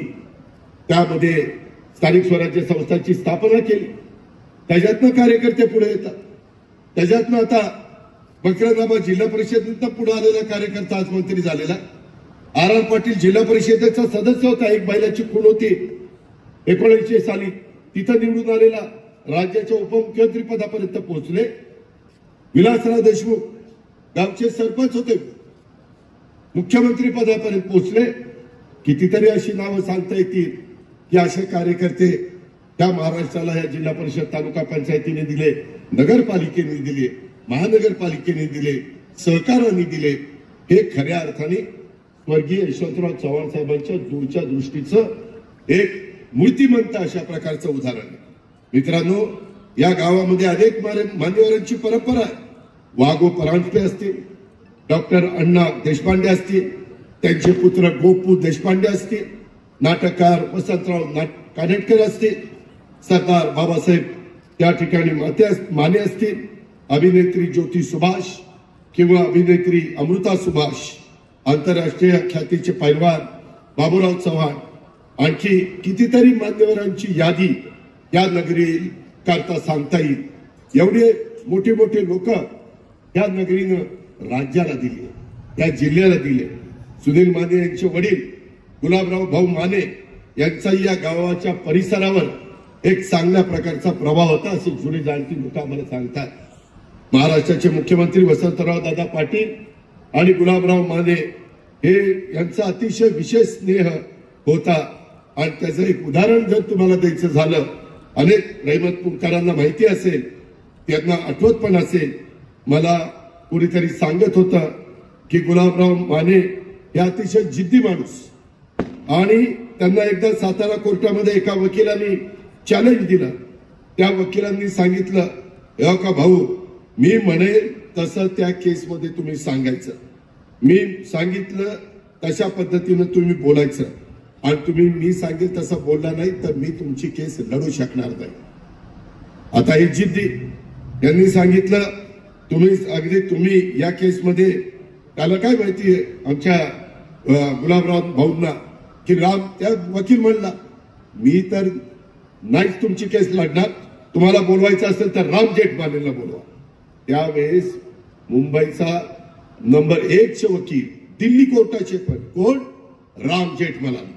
त्यामध्ये स्थानिक स्वराज्य संस्थांची स्थापना केली. त्याच्यातनं कार्यकर्ते पुढे येतात. त्याच्यातनं आता बकरनामा जिल्हा परिषदेतनं पुढे आलेला कार्यकर्ता आज मंत्री झालेला. आर पाटील जिल्हा परिषदेचा सदस्य होता. एक बैलाची खूण होती 1900 साली, तिथं निवडून आलेला राज्याच्या उपमुख्यमंत्री पदापर्यंत पोहोचले. विलासराव देशमुख गावचे सरपंच होते, मुख्यमंत्री पदापर्यंत पोहोचले. कितीतरी अशी नावं सांगता येतील की असे कार्यकर्ते त्या महाराष्ट्राला या जिल्हा परिषद, तालुका पंचायतीने दिले, नगरपालिकेने दिले, महानगरपालिकेने दिले, सहकाराने दिले. हे खऱ्या अर्थाने स्वर्गीय यशवंतराव चव्हाण साहेबांच्या दूरच्या दृष्टीचं एक मूर्तिमंत अशा प्रकारचं उदाहरण आहे. मित्रांनो, या गावामध्ये अनेक मान्यवरांची परंपरा आहे. वाघो परांजपे असतील, डॉक्टर अण्णा देशपांडे असतील, त्यांचे पुत्र गोपू देशपांडे असतील, नाटककार वसंतराव कानेटकर असतील, सरदार बाबासाहेब त्या ठिकाणी माने असतील, अभिनेत्री ज्योती सुभाष किंवा अभिनेत्री अमृता सुभाष, आंतरराष्ट्रीय ख्यातीचे पैलवान बाबूराव चव्हाण, आणखी कितीतरी मान्यवरांची यादी या नगरी करता सांगता येईल. एवढे मोठे मोठे लोक या नगरीनं राज्याला दिले, या जिल्ह्याला दिले. सुनील माने यांचे वडील गुलाबराव भाऊ माने यांचाही या गावाच्या परिसरावर एक चांगल्या प्रकारचा प्रभाव होता असे जुने जाणती लोक आम्हाला सांगतात. महाराष्ट्राचे मुख्यमंत्री वसंतराव दादा पाटील आणि गुलाबराव माने हे यांचा अतिशय विशेष स्नेह होता. आणि त्याचं एक उदाहरण जर तुम्हाला द्यायचं झालं, अनेक रहिमतपूरकरांना माहिती असेल, त्यांना आठवत पण असेल, मला कुणीतरी सांगत होतं की गुलाबराव माने हे अतिशय जिद्दी माणूस आणि त्यांना एकदा सातारा कोर्टामध्ये एका वकिलांनी चॅलेंज दिलं. त्या वकिलांनी सांगितलं, "हो का भाऊ, मी म्हणेल तसं त्या केसमध्ये तुम्ही सांगायचं, मी सांगितलं तशा पद्धतीनं तुम्ही बोलायचं आणि तुम्ही मी सांगेल तसं बोलला नाही तर मी तुमची केस लढू शकणार नाही." आता हे जिद्दी यांनी सांगितलं तुम्ही या केसमध्ये त्याला काय माहितीये आमच्या गुलाबराव भाऊंना की राम त्या वकील म्हणला मी तर नाहीच तुमची केस लढणार, तुम्हाला बोलवायचं असेल तर राम जेठमलानीला बोलवा. त्यावेळेस मुंबईचा नंबर 1 वकील दिल्ली कोर्टाचे पण कोण राम जेठमलानी.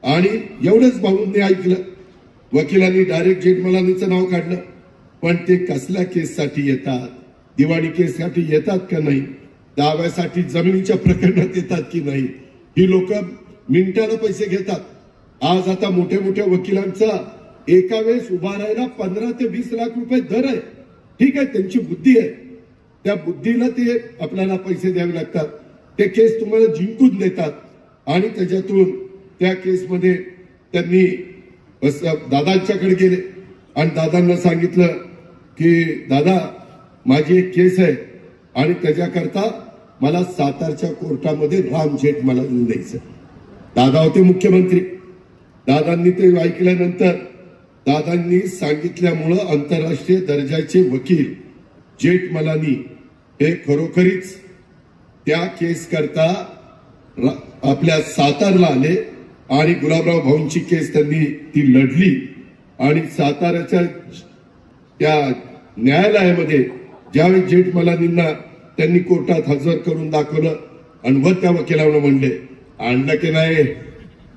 आणि एवढंच भाऊंनी ऐकलं, वकिलांनी डायरेक्ट जेठमलानीचं नाव काढलं. पण ते कसल्या केससाठी येतात, दिवाणी केससाठी येतात का नाही, दाव्यासाठी जमिनीच्या प्रकरणात येतात की नाही, ही लोक मिनिटाला पैसे घेतात. आज आता मोठ्या मोठ्या वकिलांचा एका वेळेस उभा राहायला 15 ते 20 लाख रुपये दर आहे. ठीक आहे, त्यांची बुद्धी आहे, त्या बुद्धीला ते आपल्याला पैसे द्यावे लागतात. ते केस तुम्हाला जिंकून देतात आणि त्याच्यातून त्या केसमध्ये त्यांनी दादांच्याकडे गेले आणि दादांना सांगितलं की दादा माझी एक केस आहे आणि त्याच्याकरता मला सातारच्या कोर्टामध्ये राम जेठमलानी द्यायचं. दादा होते मुख्यमंत्री. दादांनी ते ऐकल्यानंतर दादांनी सांगितल्यामुळं आंतरराष्ट्रीय दर्जाचे वकील जेठमलानी हे खरोखरीच त्या केस करता आपल्या सातारला आले आणि गुलाबराव भाऊंची केस त्यांनी ती लढली आणि साताऱ्याच्या त्या न्यायालयामध्ये ज्यावेळी जेठमलानींना त्यांनी कोर्टात हजर करून दाखवलं आणि वर त्या वकिलांना म्हणले आणलं की नाही.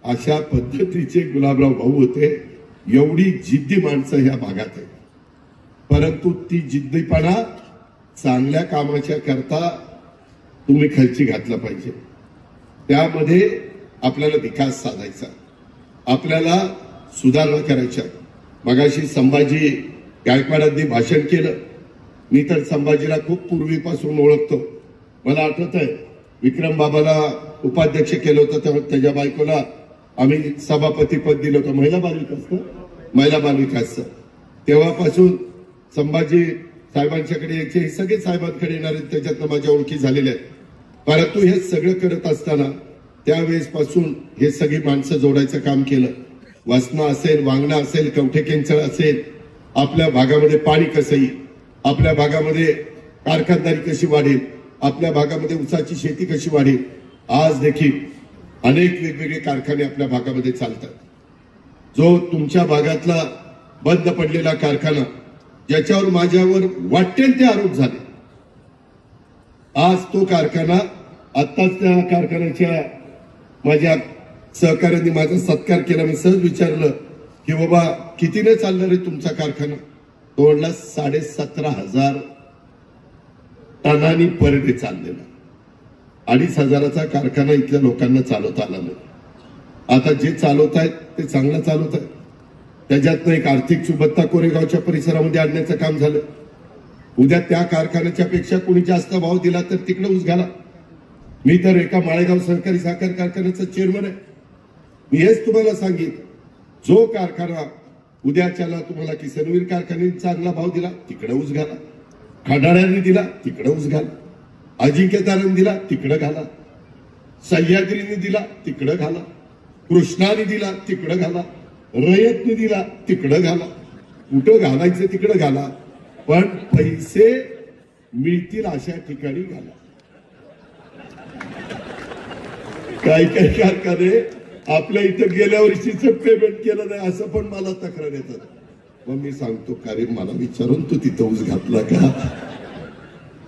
अशा पद्धतीचे गुलाबराव भाऊ होते. एवढी जिद्दी माणसं ह्या भागात आहे, परंतु ती जिद्दीपणा चांगल्या कामाच्या करता तुम्ही खर्ची घातला पाहिजे. त्यामध्ये आपल्याला विकास साधायचा, आपल्याला सुधारणा करायच्या. मगाशी संभाजी गायकवाडांनी भाषण केलं. मी तर संभाजीला खूप पूर्वीपासून ओळखतो. मला आठवत आहे विक्रम बाबाला उपाध्यक्ष केलं होतं तेव्हा त्याच्या बायकोला आम्ही सभापती पद दिलं होतं महिला बालविकासचं. तेव्हापासून संभाजी साहेबांच्याकडे यायचे, हे सगळे साहेबांकडे येणारे, त्याच्यातनं माझ्या ओळखी झालेल्या आहेत. परंतु हे सगळं करत असताना त्यावेळेस पासून हे सगळी माणसं जोडायचं काम केलं. वासना असेल, वांगणा असेल, कवठेकेंचळ असेल, आपल्या भागामध्ये पाणी कसं येईल, आपल्या भागामध्ये कारखानदारी कशी वाढेल, आपल्या भागामध्ये ऊसाची शेती कशी वाढेल. आज देखील अनेक वेगवेगळे कारखाने आपल्या भागामध्ये चालतात. जो तुमच्या भागातला बंद पडलेला कारखाना ज्याच्यावर माझ्यावर वाटेल ते आरोप झाले, आज तो कारखाना आत्ताच त्या कारखान्याच्या माझ्या सहकार्यांनी माझा सत्कार केला. मी सहज विचारलं की बाबा कितीने चाललं रे तुमचा कारखाना? तो म्हणला 17,500 टनांनी पर डे चाललेला. 2,500चा कारखाना इथल्या लोकांना चालवता आला नाही. आता जे चालवत आहेत ते चांगलं चालवत आहेत. त्याच्यातनं एक आर्थिक सुबत्ता कोरेगावच्या परिसरामध्ये आणण्याचं काम झालं. उद्या त्या कारखान्याच्या पेक्षा कोणी जास्त भाव दिला तर तिकडे ऊस घाला. मी तर एका माळेगाव सहकारी साखर कारखान्याचा चेअरमन आहे. मी हेच तुम्हाला सांगितलं, जो कारखाना उद्याच्याला तुम्हाला किसनवीर कारखान्याने चांगला भाव दिला तिकडे ऊस घाला, खडाळ्यांनी दिला तिकडे ऊस घाला, अजिंक्यतारांनी दिला तिकडे घाला, सह्याद्रीने दिला तिकडे घाला, कृष्णाने दिला तिकडे घाला, रयतने दिला तिकडे घाला. कुठं घालायचं तिकडे घाला, पण पैसे मिळतील अशा ठिकाणी घाला. काही काही कारखाने आपल्या इथं गेल्या वर्षीचं पेमेंट केलं नाही असं पण मला तक्रार येतात. मग मी सांगतो का रे, मला विचारून तू तिथं ऊस घातला का?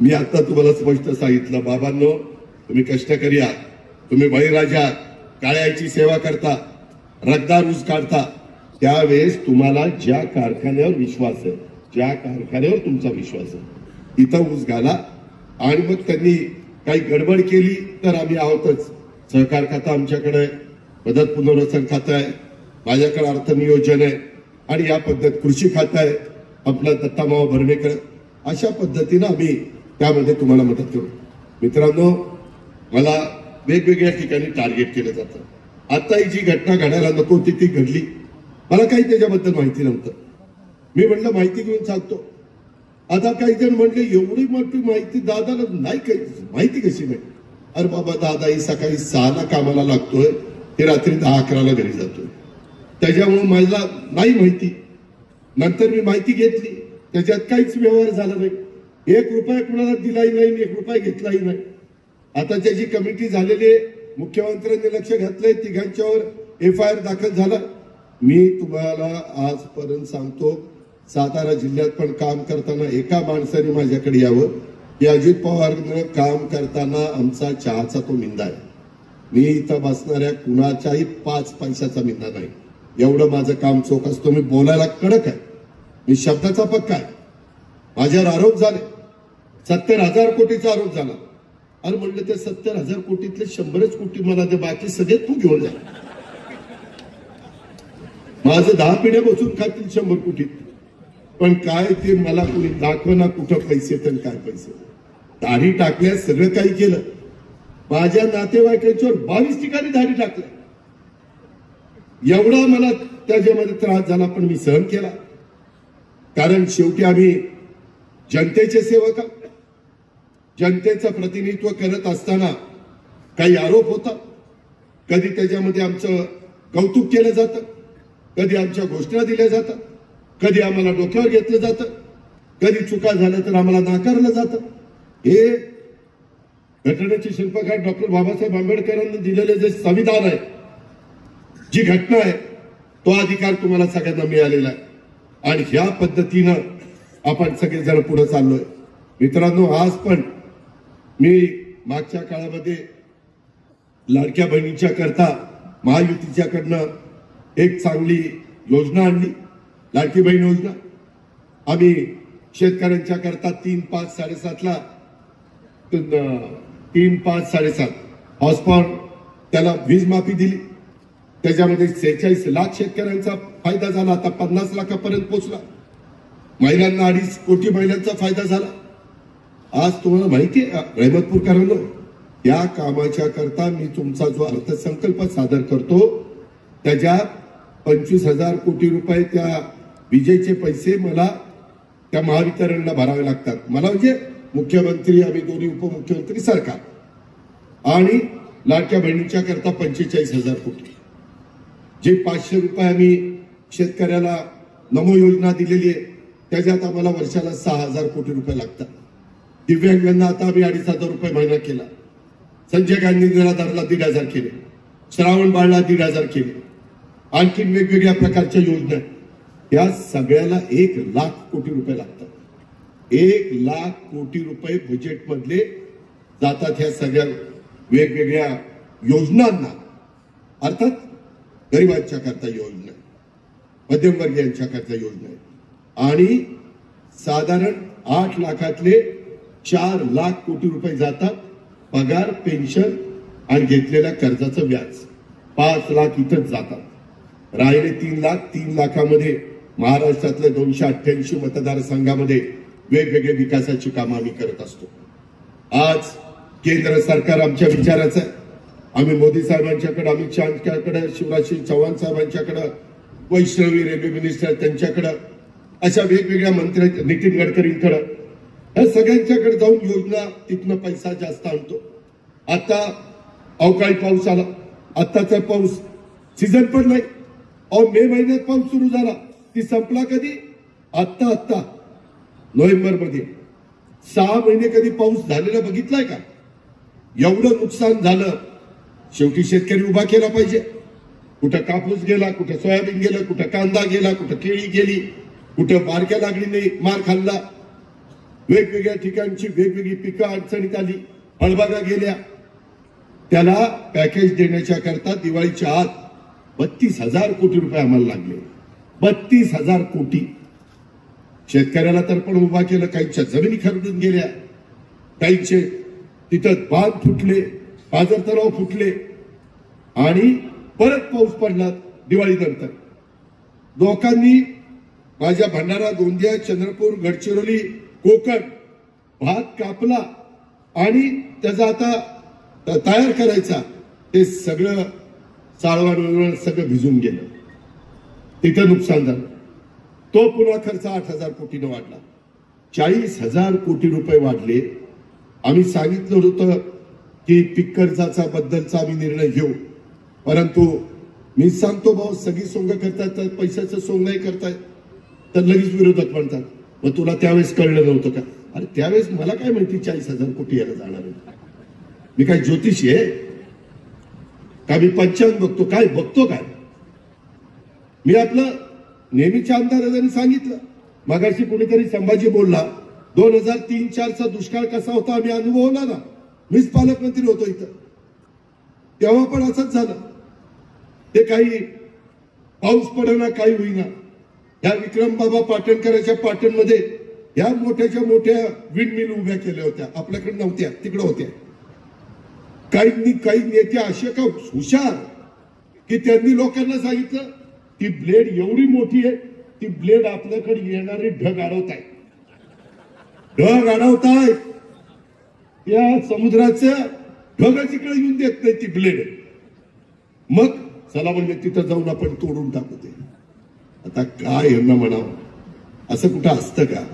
मी आता तुम्हाला स्पष्ट सांगितलं, बाबांनो तुम्ही कष्टकरी आहात, तुम्ही बळीराजा आहात, काळ्याची सेवा करता, रगदार ऊस काढता. त्यावेळेस तुम्हाला ज्या कारखान्यावर विश्वास आहे, ज्या कारखान्यावर तुमचा विश्वास आहे तिथं ऊस घाला. आणि मग त्यांनी काही गडबड केली तर आम्ही आहोतच. सहकार खातं आमच्याकडे आहे, मदत पुनर्वसन खातं आहे, माझ्याकडे अर्थ नियोजन आहे आणि या पद्धत कृषी खातं आहे आपला दत्तामावा भरणेकर. अशा पद्धतीनं आम्ही त्यामध्ये तुम्हाला मदत करू. मित्रांनो, मला वेगवेगळ्या ठिकाणी टार्गेट केलं जातं. आता ही जी घटना घडायला नको होती ती घडली. मला काही त्याच्याबद्दल माहिती नव्हतं. मी म्हटलं माहिती घेऊन सांगतो. आता काही जण म्हणले एवढी मोठी माहिती दादाला नाही, काही माहिती कशी नाही? अरे बाबा, दादा ही सकाळी 6ला कामाला लागतोय, ते रात्री 10-11ला घरी जातोय. त्याच्यामुळे मला नाही माहिती. नंतर मी माहिती घेतली, त्याच्यात काहीच व्यवहार झाला नाही. एक रुपया कुणाला दिलाही नाही, एक रुपया घेतलाही नाही. आता त्याची कमिटी झालेली आहे, मुख्यमंत्र्यांनी लक्ष घातलंय, तिघांच्यावर FIR दाखल झाला. मी तुम्हाला आजपर्यंत सांगतो, सातारा जिल्ह्यात पण काम करताना एका माणसाने माझ्याकडे यावं की अजित पवारनं काम करताना आमचा चहाचा तो मिंदा आहे. मी इथं बसणाऱ्या कुणाच्याही 5 पैशाचा मिंदा नाही. एवढं माझं काम चोख असतो. मी बोलायला कडक आहे, मी शब्दाचा पक्का आहे. माझ्यावर आरोप झाले, 70,000 कोटीचा आरोप झाला. अरे म्हणलं ते 70,000 कोटीतले 100च कोटी मला ते, बाकी सगळे तू घेऊन जा. माझं 10 पिढ्या बसून खातील 100 कोटी. पण काय ते मला कोणी दाखवना कुठं पैसे तर काय पैसे. दाढी टाकल्या, सगळं काही केलं. माझ्या नातेवाईकांच्यावर 22 ठिकाणी दाढी टाकल्या. एवढा मला त्याच्यामध्ये त्रास झाला, पण मी सहन केला. कारण शेवटी आम्ही जनतेचे सेवक, जनतेचं प्रतिनिधित्व करत असताना काही आरोप होतात. कधी त्याच्यामध्ये आमचं कौतुक केलं जातं, कधी आमच्या घोषणा दिल्या जातात, कधी आम्हाला डोक्यावर घेतलं जातं, कधी चुका झाल्या तर आम्हाला नाकारलं जातं. हे घटनेचे शिल्पकार डॉक्टर बाबासाहेब आंबेडकरांनी दिलेले जे संविधान आहे, जी घटना आहे, तो अधिकार तुम्हाला सगळ्यांना मिळालेला आहे. आणि ह्या पद्धतीनं आपण सगळेजण पुढे चाललोय. मित्रांनो, आज पण मी मागच्या काळामध्ये लाडक्या बहिणीच्या करता महायुतीच्याकडनं एक चांगली योजना आणली, लाडकी बहीण योजना. आम्ही शेतकऱ्यांच्या करता 3, 5, 7.5ला 3, 5, 7.5 हॉर्स पॉवर त्याला वीज माफी दिली. त्याच्यामध्ये 46 लाख शेतकऱ्यांचा फायदा झाला. आता 50 लाखापर्यंत पोहोचला. महिलांना 2.5 कोटी महिलांचा फायदा झाला. आज तुम्हाला माहिती आहे रहमतपूरकरांनो, या कामाच्या करता मी तुमचा जो अर्थसंकल्प सादर करतो त्याच्यात 25,000 कोटी रुपये त्या विजेचे पैसे मला त्या महावितरणला भरावे लागतात. मला म्हणजे मुख्यमंत्री, आम्ही दोन्ही उपमुख्यमंत्री, सरकार आणि लाडक्या बहिणीच्या करता 45,000 कोटी. जे 500 रुपये आम्ही शेतकऱ्याला नमो योजना दिलेली आहे, त्याच्यात आम्हाला वर्षाला 6,000 कोटी रुपये लागतात. दिव्यांगांना आता आम्ही 2,500 रुपये महिना केला. संजय गांधी निराधारला 1,500 केले. श्रावण बाळला 1,500 केले. आणखी वेगवेगळ्या प्रकारच्या योजना, या सगळ्याला 1 लाख कोटी रुपये लागतात. 1 लाख कोटी रुपये बजेटमधले जातात ह्या सगळ्या वेगवेगळ्या योजनांना. अर्थात गरिबांच्या करता योजना, मध्यमवर्गीयांच्या करता योजना. आणि साधारण 8 लाखातले 4 लाख कोटी रुपये जातात पगार, पेन्शन आणि घेतलेल्या कर्जाचं व्याज. 5 लाख इथंच जातात. राहिले 3 लाख. 3 लाखामध्ये महाराष्ट्रातल्या 288 मतदारसंघामध्ये वेगवेगळे विकासाची कामं आम्ही करत असतो. आज केंद्र सरकार आमच्या विचाराचं आहे. आम्ही मोदी साहेबांच्याकडे, अमित शहाकडे, शिवराज सिंग चौहान साहेबांच्याकडे, वैष्णवी रेल्वे मिनिस्टर त्यांच्याकडे, अशा वेगवेगळ्या मंत्री, नितीन गडकरींकडे, या सगळ्यांच्याकडे जाऊन योजना तिथनं पैसा जास्त आणतो. आता अवकाळी पाऊस आला. आत्ताचा पाऊस सीझन पण नाही. मे महिन्यात पाऊस सुरू झाला, ती संपला कधी? आत्ता नोव्हेंबरमध्ये. 6 महिने कधी पाऊस झालेला बघितलाय का? एवढं नुकसान झालं. शेवटी शेतकरी उभा केला पाहिजे. कुठं कापूस गेला, कुठं सोयाबीन गेलं, कुठं कांदा गेला, कुठं केळी गेली, कुठं बारक्या लागलीने मार खाल्ला. वेगवेगळ्या ठिकाणची वेगवेगळी पिकं अडचणीत आली, फळबागा गेल्या. त्याला पॅकेज देण्याच्या करता दिवाळीच्या आत 32,000 कोटी रुपये आम्हाला लागले. 32,000 कोटी. शेतकऱ्याला तर पण उभा केलं. काहींच्या जमिनी खरडून गेल्या, काहींचे तिथं बांध फुटले, पाझर तलाव फुटले. आणि परत पाऊस पडला दिवाळीनंतर. लोकांनी माझ्या भंडारा, गोंदिया, चंद्रपूर, गडचिरोली, कोकण भात कापला आणि त्याचा आता तयार करायचा, ते सगळं चाळवण सगळं भिजून गेलं. तिथं नुकसान झालं. तो पुन्हा खर्च 8,000 कोटीनं वाढला. 40,000 कोटी रुपये वाढले. आम्ही सांगितलं होतं की पीक कर्जाचा बद्दलचा आम्ही निर्णय घेऊ, परंतु मी सांगतो भाऊ, सगळी सोंग करतात तर पैशाचं सोंग नाही करतायत, तर लगेच विरोधक म्हणतात. मग तुला त्यावेळेस कळलं नव्हतं का? अरे त्यावेळेस मला काय माहिती 40,000 कोटी याला जाणार आहे? मी काय ज्योतिषी आहे का? मी पंचांग बघतो काय? बघतो काय? मी आपलं नेहमीच्या अंदाजाने सांगितलं. मगाशी कोणीतरी संभाजी बोलला 2003-04चा दुष्काळ कसा होता आम्ही अनुभवला ना. मीच पालकमंत्री होतो इथं, तेव्हा पण असंच झालं. ते काही पाऊस पडेना काही होईना. या विक्रम बाबा पाटणकरांच्या पाटणमध्ये या मोठ्याच्या मोठ्या विंड मिल उभ्या केल्या होत्या, आपल्याकडे नव्हत्या, तिकडे होत्या. काही नेते असे का हुशार की त्यांनी लोकांना सांगितलं ती ब्लेड एवढी मोठी आहे, ती ब्लेड आपल्याकडे येणारे ढग अडवताय, ढग अडवताय. या समुद्राचं ढगच इकडे येऊन देत नाही ती ब्लेड. मग चला म्हणजे तिथं जाऊन आपण तोडून टाकू ते. आता काय यांना म्हणावं, असं कुठं असतं का?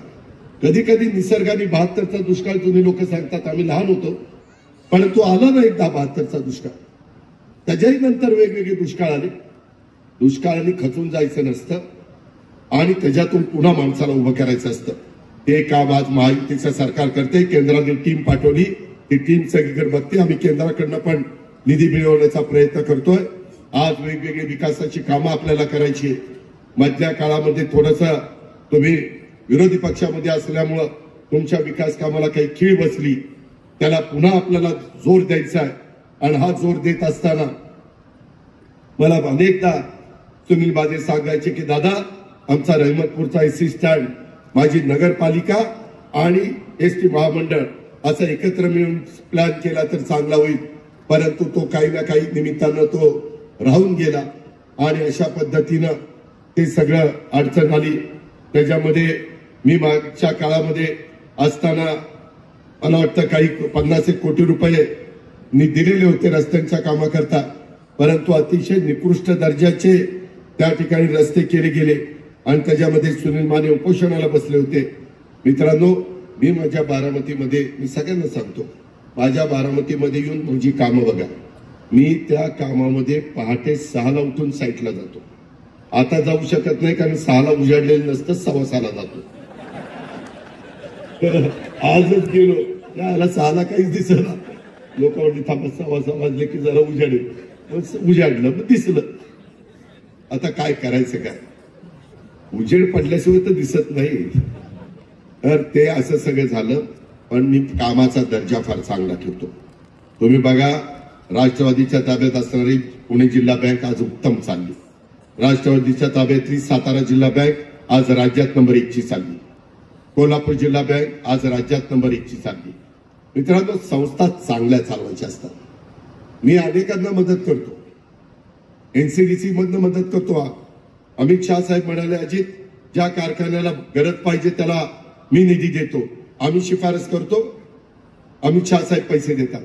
कधी कधी निसर्गाने 72चा दुष्काळ तुम्ही लोक सांगतात, आम्ही लहान होतो परंतु आला ना एकदा 72चा दुष्काळ. त्याच्याही नंतर वेगवेगळे दुष्काळ आले. दुष्काळाने खचून जायचं नसतं आणि त्याच्यातून पुन्हा माणसाला उभं करायचं असतं. ते काम आज महायुतीचं सरकार करते. केंद्राने टीम पाठवली, ती टीम सगळीकडे बघते. आम्ही केंद्राकडनं पण निधी मिळवण्याचा प्रयत्न करतोय. आज वेगवेगळी विकासाची कामं आपल्याला करायची. मधल्या काळामध्ये थोडस तुम्ही विरोधी पक्षामध्ये असल्यामुळं तुमच्या विकास कामाला काही खीळ बसली, त्याला पुन्हा आपल्याला जोर द्यायचा आहे. आणि हा जोर देत असताना मला अनेकदा सुनील बाजे सांगायचे की दादा आमचा रहमतपूरचा एसटी स्टँड, माझी नगरपालिका आणि एसटी महामंडळ असं एकत्र मिळून प्लॅन केला तर चांगला होईल. परंतु तो काही ना काही निमित्तानं तो राहून गेला आणि अशा पद्धतीनं ते सगळं अडचण आली. त्याच्यामध्ये मी मागच्या काळामध्ये असताना मला वाटतं काही 50 कोटी रुपये मी दिलेले होते रस्त्यांच्या कामाकरता, परंतु अतिशय निकृष्ट दर्जाचे त्या ठिकाणी रस्ते केले गेले आणि त्याच्यामध्ये सुनील माने उपोषणाला बसले होते. मित्रांनो, मी माझ्या बारामतीमध्ये, मी सगळ्यांना सांगतो, माझ्या बारामतीमध्ये येऊन माझी कामं बघा. मी त्या कामामध्ये पहाटे 6ला उठून साईटला जातो. आता जाऊ शकत नाही कारण 6ला उजाडलेलं नसतं, 6:15ला जातो. आजच गेलो, त्याला 6ला काहीच दिसलं. लोक म्हणली थांबा 6:15 वाजले की जरा उजाडेल. उजाडलं, मग दिसलं. आता काय करायचं काय? उजेड पडल्याशिवाय तर दिसत नाही. तर ते असं सगळं झालं. पण मी कामाचा दर्जा फार चांगला ठेवतो. तुम्ही बघा, राष्ट्रवादीच्या ताब्यात असणारी पुणे जिल्हा बँक आज उत्तम चालली. राष्ट्रवादीच्या ताब्यातली सातारा जिल्हा बँक आज राज्यात नंबर 1ची चालली. कोल्हापूर जिल्हा बँक आज राज्यात नंबर 1ची चालली. मित्रांनो, संस्था चांगल्या चालवायच्या असतात. मी अनेकांना मदत करतो, एनसीडीसी मधनं मदत करतो. अमित शाह साहेब म्हणाले, अजित ज्या कारखान्याला गरज पाहिजे त्याला मी निधी देतो. आम्ही शिफारस करतो, अमित शाह साहेब पैसे देतात,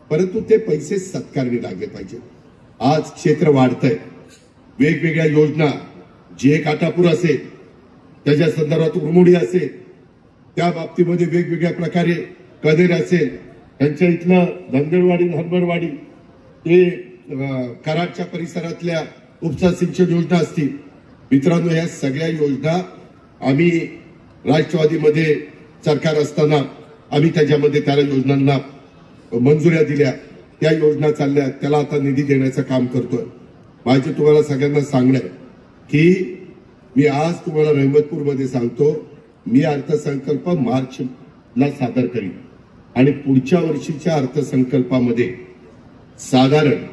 परंतु ते पैसे सत्कारणी लागले पाहिजे. आज क्षेत्र वाढतंय, वेगवेगळ्या योजना, जे काटापूर असेल त्याच्या संदर्भात उरमोडी असेल, त्या बाबतीमध्ये वेगवेगळ्या प्रकारे कदेर असेल, त्यांच्या इथलं धनगरवाडी हरभरवाडी, ते कराडच्या परिसरातल्या उपसा सिंचन योजना असतील. मित्रांनो, या सगळ्या योजना आम्ही राष्ट्रवादीमध्ये सरकार असताना आम्ही त्याच्यामध्ये त्या योजनांना मंजुऱ्या दिल्या, त्या योजना चालल्या, त्याला आता निधी देण्याचं काम करतोय. माझे तुम्हाला सगळ्यांना सांगणं आहे की मी आज तुम्हाला रहमतपूरमध्ये सांगतो, मी अर्थसंकल्प मार्चला सादर करीन आणि पुढच्या वर्षीच्या अर्थसंकल्पामध्ये साधारण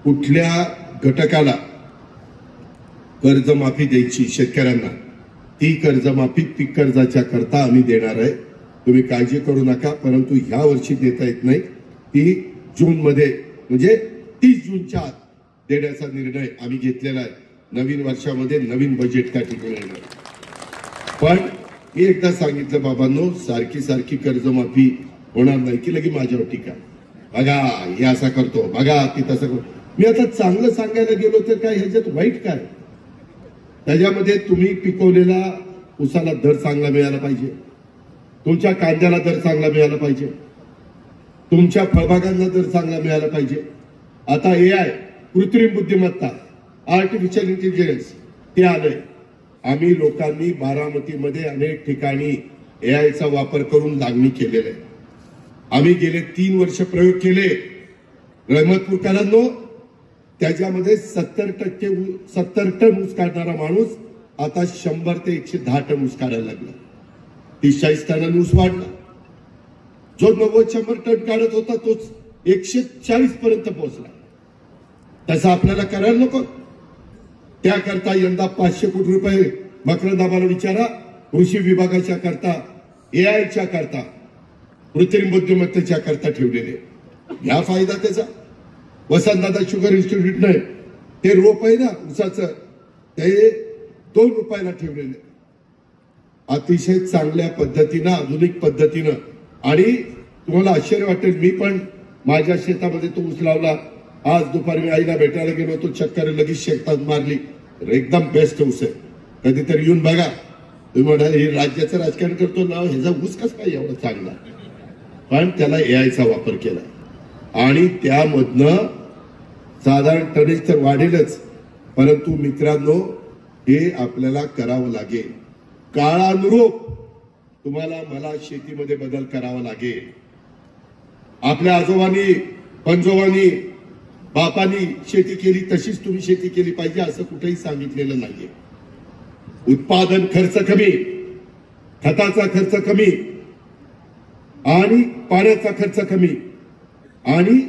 कुठल्या घटकाला कर्जमाफी द्यायची शेतकऱ्यांना, ती कर्जमाफी पीक कर्जाच्या करता आम्ही देणार आहे. तुम्ही काळजी करू नका. परंतु ह्या वर्षी देता येत नाही, ती जूनमध्ये म्हणजे 30 जूनच्या आत देण्याचा निर्णय आम्ही घेतलेला आहे. नवीन वर्षामध्ये नवीन बजेट त्या ठिकाणी येणार. पण मी एकदा सांगितलं, बाबांनो, सारखी सारखी कर्जमाफी होणार नाही की लगे माझ्यावर टीका, बघा हे असा करतो, बघा ती तसं करतो. मी आता चांगलं सांगायला गेलो तर काय ह्याच्यात वाईट काय? त्याच्यामध्ये तुम्ही पिकवलेला उसाला दर चांगला मिळाला पाहिजे, तुमच्या कांद्याला दर चांगला मिळाला पाहिजे, तुमच्या फळबागांना दर चांगला मिळाला पाहिजे. आता AI, कृत्रिम बुद्धिमत्ता, आर्टिफिशियल इंटेलिजन्स ते आलंय. आम्ही लोकांनी बारामतीमध्ये अनेक ठिकाणी एआयचा वापर करून लागणी केलेला आहे. आम्ही गेले 3 वर्ष प्रयोग केले रहमतपूरकरांनो. त्याच्यामध्ये 70 टन ऊस काढणारा माणूस आता 100 ते 110 टन ऊस काढायला लागला. 30-40 टनांनी ऊस वाढला. जो 90-100 टन काढत होता तोच 140 पर्यंत पोहोचला. तसं आपल्याला करायला नको. त्याकरता यंदा 500 कोटी रुपये मकरंदाबाला विचारा कृषी विभागाच्या करता, एआयच्या करता, कृत्रिम बुद्धिमत्तेच्या करता ठेवलेले. घ्या फायदा त्याचा. वसंतदादा शुगर इन्स्टिट्यूट नाही ते रोप आहे ना ऊसाचं, ते 2 रुपयाला ठेवलेले. अतिशय चांगल्या पद्धतीनं, आधुनिक पद्धतीनं. आणि तुम्हाला आश्चर्य वाटेल, मी पण माझ्या शेतामध्ये तो ऊस लावला. आज दुपारी मी आईला भेटायला गेलो होतो, चक्कर लगेच शेतात मारली. एकदम बेस्ट ऊस आहे, कधीतरी येऊन बघा. तुम्ही म्हणाल हे राज्याचं राजकारण करतो ना, ह्याचा ऊस कसा काय एवढा चांगला. पण त्याला एआयचा वापर केला आणि त्यामधनं साधारण टनेज तर वाढेलच, परंतु मित्रांनो हे आपल्याला करावं लागेल. काळानुरूप तुम्हाला मला शेतीमध्ये बदल करावा लागेल. आपल्या आजोबांनी, पंजोबांनी, बापांनी शेती केली तशीच तुम्ही शेती केली पाहिजे असं कुठेही सांगितलेलं नाहीये. उत्पादन खर्च कमी, खताचा खर्च कमी आणि पाण्याचा खर्च कमी आणि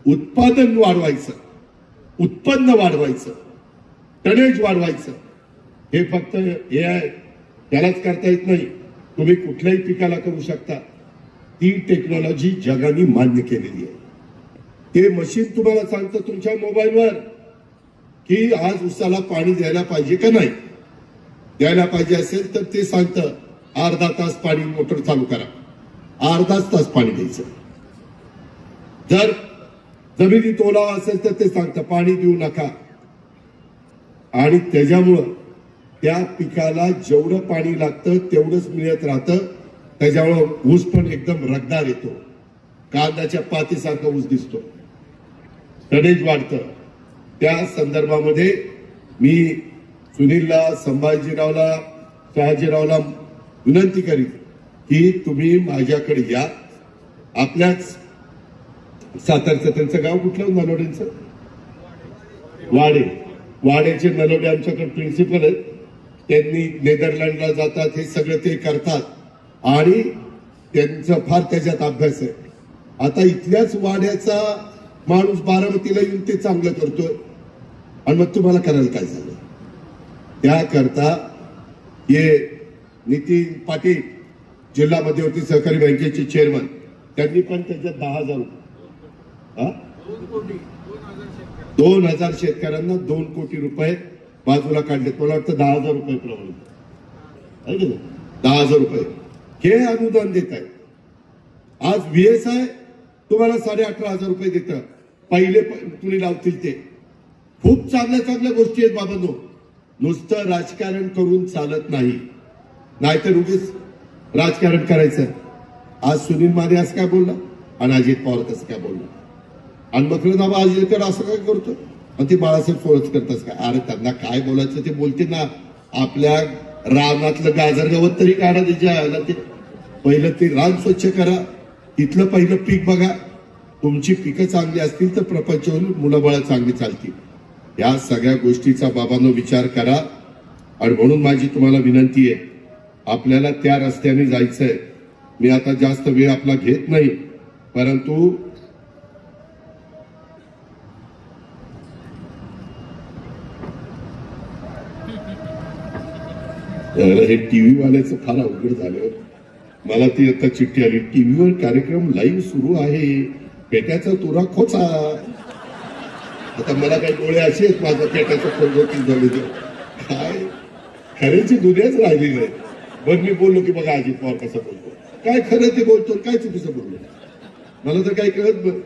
उत्पादन वाढवायचं, उत्पन्न वाढवायचं, टनेज वाढवायचं. हे फक्त एआय त्यालाच करता येत नाही. तुम्ही कुठल्याही पिकाला करू शकता. ती टेक्नॉलॉजी जगाने मान्य केलेली आहे. ते मशीन तुम्हाला सांगतं तुमच्या मोबाईलवर की आज ऊसाला पाणी द्यायला पाहिजे का नाही. द्यायला पाहिजे असेल तर ते सांगतं अर्धा तास पाणी मोटर चालू करा, अर्धाच तास पाणी द्यायचं. जर जमिनीत ओलावा असेल तर ते सांगतं पाणी देऊ नका. आणि त्याच्यामुळं त्या पिकाला जेवढं पाणी लागतं तेवढंच मिळत राहतं. त्याच्यामुळं ऊस पण एकदम रगदार येतो, कांद्याच्या पातीसारखा ऊस दिसतो, टनेज वाढतं. त्या संदर्भामध्ये मी सुनीलला, संभाजीरावला, शहाजीरावला विनंती करीन की तुम्ही माझ्याकडे या. आपल्याच सातारचं, त्यांचं गाव कुठलं नलोड्यांचं, वाड्याचे नलोडे आमच्याकडे प्रिन्सिपल आहेत. त्यांनी नेदरलँडला जातात, हे सगळं ते करतात आणि त्यांचा फार त्याच्यात अभ्यास आहे. आता इथल्याच वाड्याचा माणूस बारामतीला येऊन ते चांगलं करतोय आणि मग तुम्हाला करायला काय झालं. त्याकरता हे नितीन पाटील जिल्हा मध्यवर्ती सहकारी बँकेचे चेअरमन, त्यांनी पण त्याच्यात 10,000 रुपये, 2,000 शेतकऱ्यांना 2 कोटी रुपये बाजूला काढलेत. मला वाटतं 10,000 रुपये प्रमाणे 10,000 रुपये हे अनुदान देत आहे. आज VSI तुम्हाला 18,500 रुपये देतं. पहिले तुम्ही लावतील ते. खूप चांगल्या चांगल्या गोष्टी आहेत बाबांनो. नुसतं राजकारण करून चालत नाही, नाहीतर उगीच राजकारण करायचं. आज सुनील माने असं काय बोलला आणि अजित पवार कसं काय बोलला आणि मकरंदाबा अजितकडे असं काय करतो आणि ते बाळासाहेब थोडंच करतात काय. अरे त्यांना काय बोलायचं ते बोलते ना. आपल्या रानातलं गाजर गवत तरी काढा, त्याच्या ते पहिलं ते रान स्वच्छ करा, तिथलं पहिलं पीक बघा. तुमची पिकं चांगली असतील तर प्रपंचावर मुलंबाळ चांगली चालतील. या सगळ्या गोष्टीचा बाबांनो विचार करा. आणि म्हणून माझी तुम्हाला विनंती आहे, आपल्याला त्या रस्त्याने जायचंय. मी आता जास्त वेळ आपला घेत नाही, परंतु हे टीव्ही वाल्याचं फार अवघड झालं. मला ती आता चिठ्ठी आली, टीव्हीवर कार्यक्रम लाईव्ह सुरू आहे, पेट्याचा तुरा खोचा. आता मला काही डोळे असे आहेत माझ्या पेट्याच्या खोलगोटी झाले काय खऱ्याची दुनियाच राहिली नाही. बरं मी बोललो की बघा अजित पवार कसं बोलतो, काय खरं ते बोलतो, काय चुकीचं बोललो. मला तर काही कळत नाही.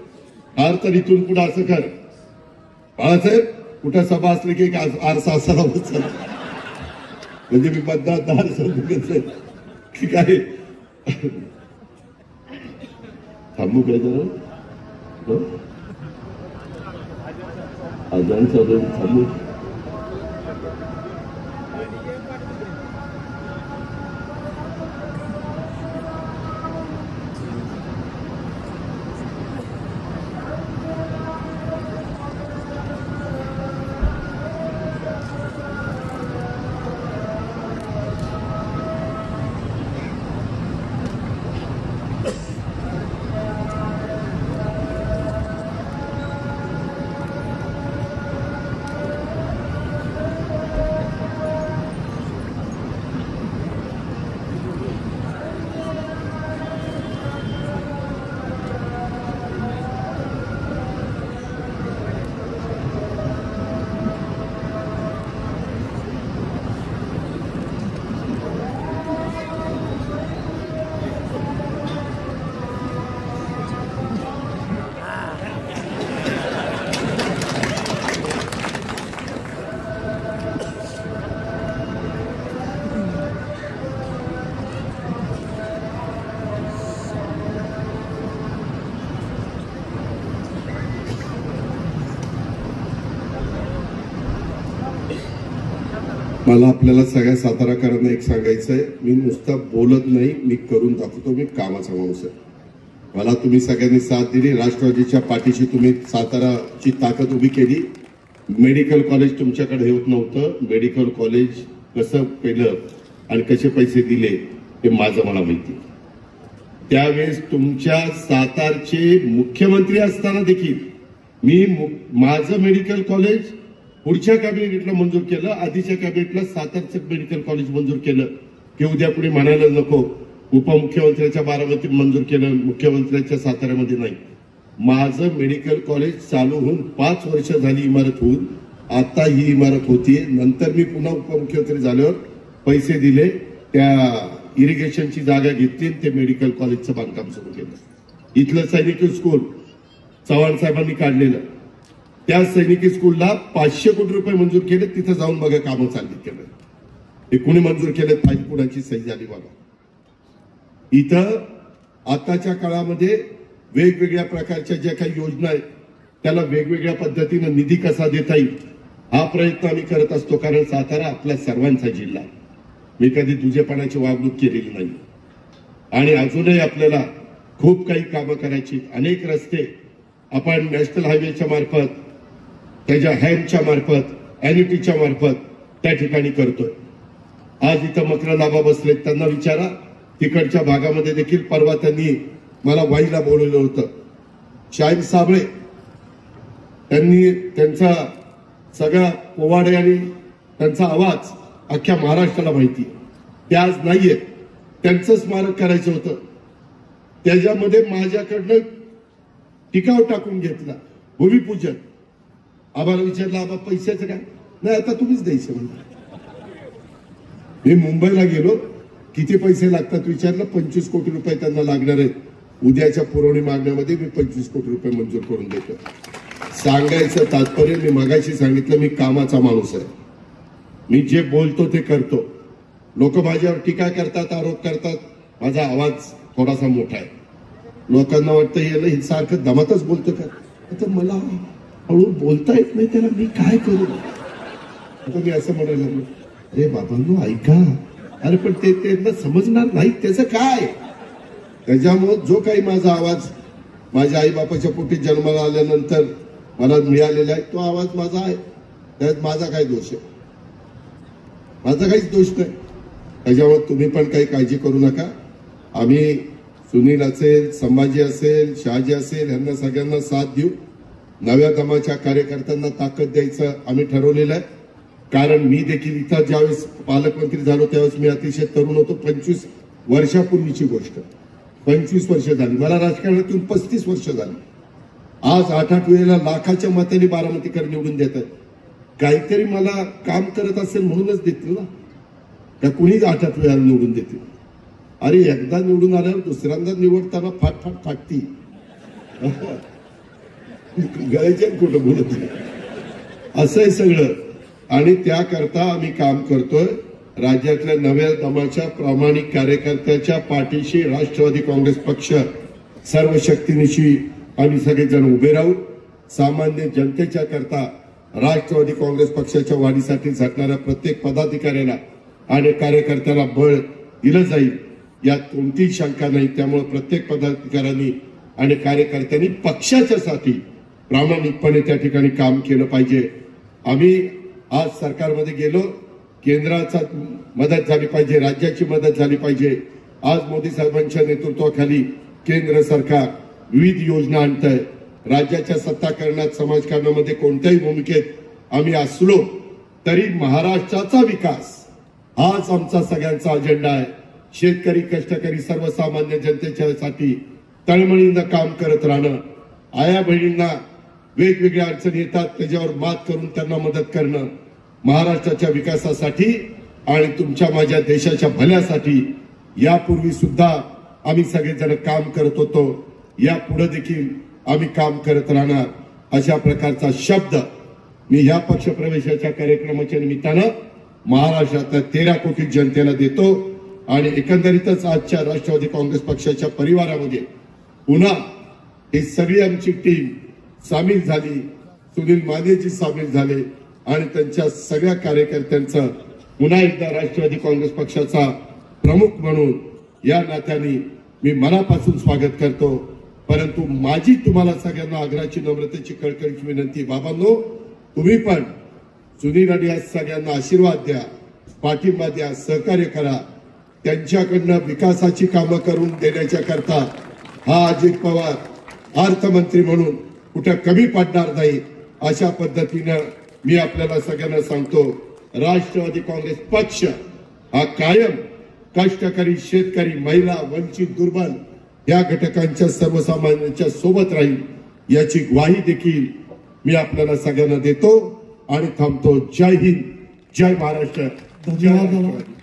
फार तर इथून पुढे असं कर बाळासाहेब, कुठं सभा असली की आरसा असावा म्हणजे मी मतदार की काय थांबू काय जरा अजान चालू थांबू. मला आपल्याला सगळ्या साताराकरांना एक सांगायचं आहे, मी नुसतं बोलत नाही, मी करून दाखवतो. मी कामाचा माणूस आहे. मला तुम्ही सगळ्यांनी साथ दिली. राष्ट्रवादीच्या पाठीशी तुम्ही साताराची ताकद उभी केली. मेडिकल कॉलेज तुमच्याकडे होत नव्हतं. मेडिकल कॉलेज कसं केलं आणि कसे पैसे दिले हे माझं मला माहिती. त्यावेळेस तुमच्या सातारचे मुख्यमंत्री असताना देखील मी माझं मेडिकल कॉलेज पुढच्या कॅबिनेटला मंजूर केलं. आधीच्या कॅबिनेटला सातारचं मेडिकल कॉलेज मंजूर केलं की उद्या पुढे म्हणायला नको उपमुख्यमंत्र्यांच्या बारामतीत मंजूर केलं, मुख्यमंत्र्यांच्या साताऱ्यामध्ये नाही. माझं मेडिकल कॉलेज चालू होऊन 5 वर्ष झाली इमारत होऊन. आता ही इमारत होतीये. नंतर मी पुन्हा उपमुख्यमंत्री झाल्यावर पैसे दिले, त्या इरिगेशनची जागा घेतली, ते मेडिकल कॉलेजचं बांधकाम सुरू केलं. इथलं सैनिकी स्कूल चव्हाण साहेबांनी काढलेलं, त्या सैनिकी स्कूलला 500 कोटी रुपये मंजूर केले. तिथं जाऊन बघा कामं चालली केलं. हे कुणी मंजूर केलं, फाईल कुणाची सही झाली बघा. इथं आताच्या काळामध्ये वेगवेगळ्या प्रकारच्या ज्या काही योजना आहेत त्याला वेगवेगळ्या पद्धतीनं निधी कसा देता येईल हा प्रयत्न आम्ही करत असतो. कारण सातारा आपल्या सर्वांचा जिल्हा. मी कधी दुजेपणाची वागणूक केलेली नाही. आणि अजूनही आपल्याला खूप काही कामं करायची. अनेक रस्ते आपण नॅशनल हायवेच्या मार्फत, त्याच्या हॅमच्या मार्फत, एनईटीच्या मार्फत त्या ठिकाणी करतोय. आज इथं मकरंदाबा बसलेत, त्यांना विचारा. तिकडच्या भागामध्ये देखील परवा त्यांनी मला वाईला बोलवलं होतं. शाहीर साबळे त्यांनी त्यांचा सगळा पोवाडे आणि त्यांचा आवाज अख्ख्या महाराष्ट्राला माहिती. ते आज नाहीये. त्यांचं स्मारक करायचं होतं. त्याच्यामध्ये माझ्याकडनं टिकाव टाकून घेतला. भूमिपूजन आम्हाला विचारलं, आबा पैशाचं काय? नाही, आता तुम्हीच द्यायचं म्हणता. मी मुंबईला गेलो, किती पैसे लागतात विचारलं. 25 कोटी रुपये त्यांना लागणार आहेत. उद्याच्या पुरवणी मागण्यामध्ये मी 25 कोटी रुपये मंजूर करून देतो. सांगायचं तात्पर्य, मी मगाशी सांगितलं, मी कामाचा माणूस आहे. मी जे बोलतो ते करतो. लोक माझ्यावर टीका करतात, आरोप करतात. माझा आवाज थोडासा मोठा आहे. लोकांना वाटतं हे सारखं दमातच बोलतो का. आता मला हळू बोलता येत नाही, त्याला मी काय करू. आता मी असं म्हणायला लागलो, अरे बाबांनो ऐका, अरे पण ते त्यांना समजणार नाही त्याचं काय. त्याच्यामुळे जो काही माझा आवाज माझ्या आईबापाच्या पोटी जन्माला आल्यानंतर मला मिळालेला आहे तो आवाज माझा आहे. त्यात माझा काय दोष आहे? माझा काहीच दोष नाही. त्याच्यामुळे तुम्ही पण काही काळजी करू नका. आम्ही सुनील असेल, संभाजी असेल, शहाजी असेल, यांना सगळ्यांना साथ देऊ. नव्या दमाच्या कार्यकर्त्यांना ताकद द्यायचं आम्ही ठरवलेलं आहे. कारण मी देखील इथं ज्यावेळेस पालकमंत्री झालो त्यावेळेस मी अतिशय तरुण होतो. 25 वर्षापूर्वीची गोष्ट. 25 वर्ष झाली मला राजकारणातून. 35 वर्ष झाली. आज 8-8 वेळेला लाखाच्या मतांनी बारामतीकर निवडून देतात. काहीतरी मला काम करत असेल म्हणूनच देतील ना, त्या कुणीच 8-8 वेळेला निवडून देतील. अरे एकदा निवडून आल्यावर दुसऱ्यांदा निवडताना फाट फाटती. गळ्याच्या कुठं बोलत नाही असं आहे सगळं. आणि त्याकरता आम्ही काम करतोय. राज्यातल्या नव्या दमाच्या प्रामाणिक कार्यकर्त्याच्या पाठीशी राष्ट्रवादी काँग्रेस पक्ष सर्व शक्तीनिशी आम्ही सगळेजण उभे राहू. सामान्य जनतेच्या करता राष्ट्रवादी काँग्रेस पक्षाच्या वाढीसाठी झटणाऱ्या प्रत्येक पदाधिकाऱ्याला आणि कार्यकर्त्याला बळ दिलं जाईल यात कोणतीही शंका नाही. त्यामुळे प्रत्येक पदाधिकाऱ्यांनी आणि कार्यकर्त्यांनी पक्षाच्या साठी प्रामाणिकपणे त्या ठिकाणी काम केलं पाहिजे. आम्ही आज सरकारमध्ये गेलो, केंद्राचा मदत झाली पाहिजे, राज्याची मदत झाली पाहिजे. आज मोदी साहेबांच्या नेतृत्वाखाली केंद्र सरकार विविध योजना आणत आहे. राज्याच्या सत्ता करण्यात, समाजकारणामध्ये कोणत्याही भूमिकेत आम्ही असलो तरी महाराष्ट्राचा विकास हाच आमचा सगळ्यांचा अजेंडा आहे. शेतकरी, कष्टकरी, सर्वसामान्य जनतेच्यासाठी तळमळीनं काम करत राहणं. आया बहिणींना वेगवेगळ्या अडचणी येतात त्याच्यावर मात करून त्यांना मदत करणं. महाराष्ट्राच्या विकासासाठी आणि तुमच्या माझ्या देशाच्या भल्यासाठी यापूर्वी सुद्धा आम्ही सगळेजण काम करत होतो. यापुढे देखील आम्ही काम करत राहणार. अशा प्रकारचा शब्द मी या पक्षप्रवेशाच्या कार्यक्रमाच्या निमित्तानं महाराष्ट्रातल्या 13 कोटी जनतेला देतो. आणि एकंदरीतच आजच्या राष्ट्रवादी काँग्रेस पक्षाच्या परिवारामध्ये पुन्हा ही सगळी आमची टीम सामील झाली. सुनील मानेजी सामील झाले आणि त्यांच्या सगळ्या कार्यकर्त्यांचं पुन्हा एकदा राष्ट्रवादी काँग्रेस पक्षाचा प्रमुख म्हणून या नात्याने मी मनापासून स्वागत करतो. परंतु माझी तुम्हाला सगळ्यांना आग्रहाची, नम्रतेची, कळकळीची विनंती, बाबांनो, तुम्ही पण सुनील आणि या सगळ्यांना आशीर्वाद द्या, पाठिंबा द्या, सहकार्य करा. त्यांच्याकडनं विकासाची कामं करून देण्याच्या करता हा अजित पवार अर्थमंत्री म्हणून कुठं कमी पडणार नाही. अशा पद्धतीनं मी आपल्याला सगळ्यांना सांगतो, राष्ट्रवादी काँग्रेस पक्ष हा कायम कष्टकरी, शेतकरी, महिला, वंचित, दुर्बल या घटकांच्या, सर्वसामान्यांच्या सोबत राहील याची ग्वाही देखील मी आपल्याला सगळ्यांना देतो आणि थांबतो. जय हिंद, जय महाराष्ट्र, जय राष्ट्रवादी.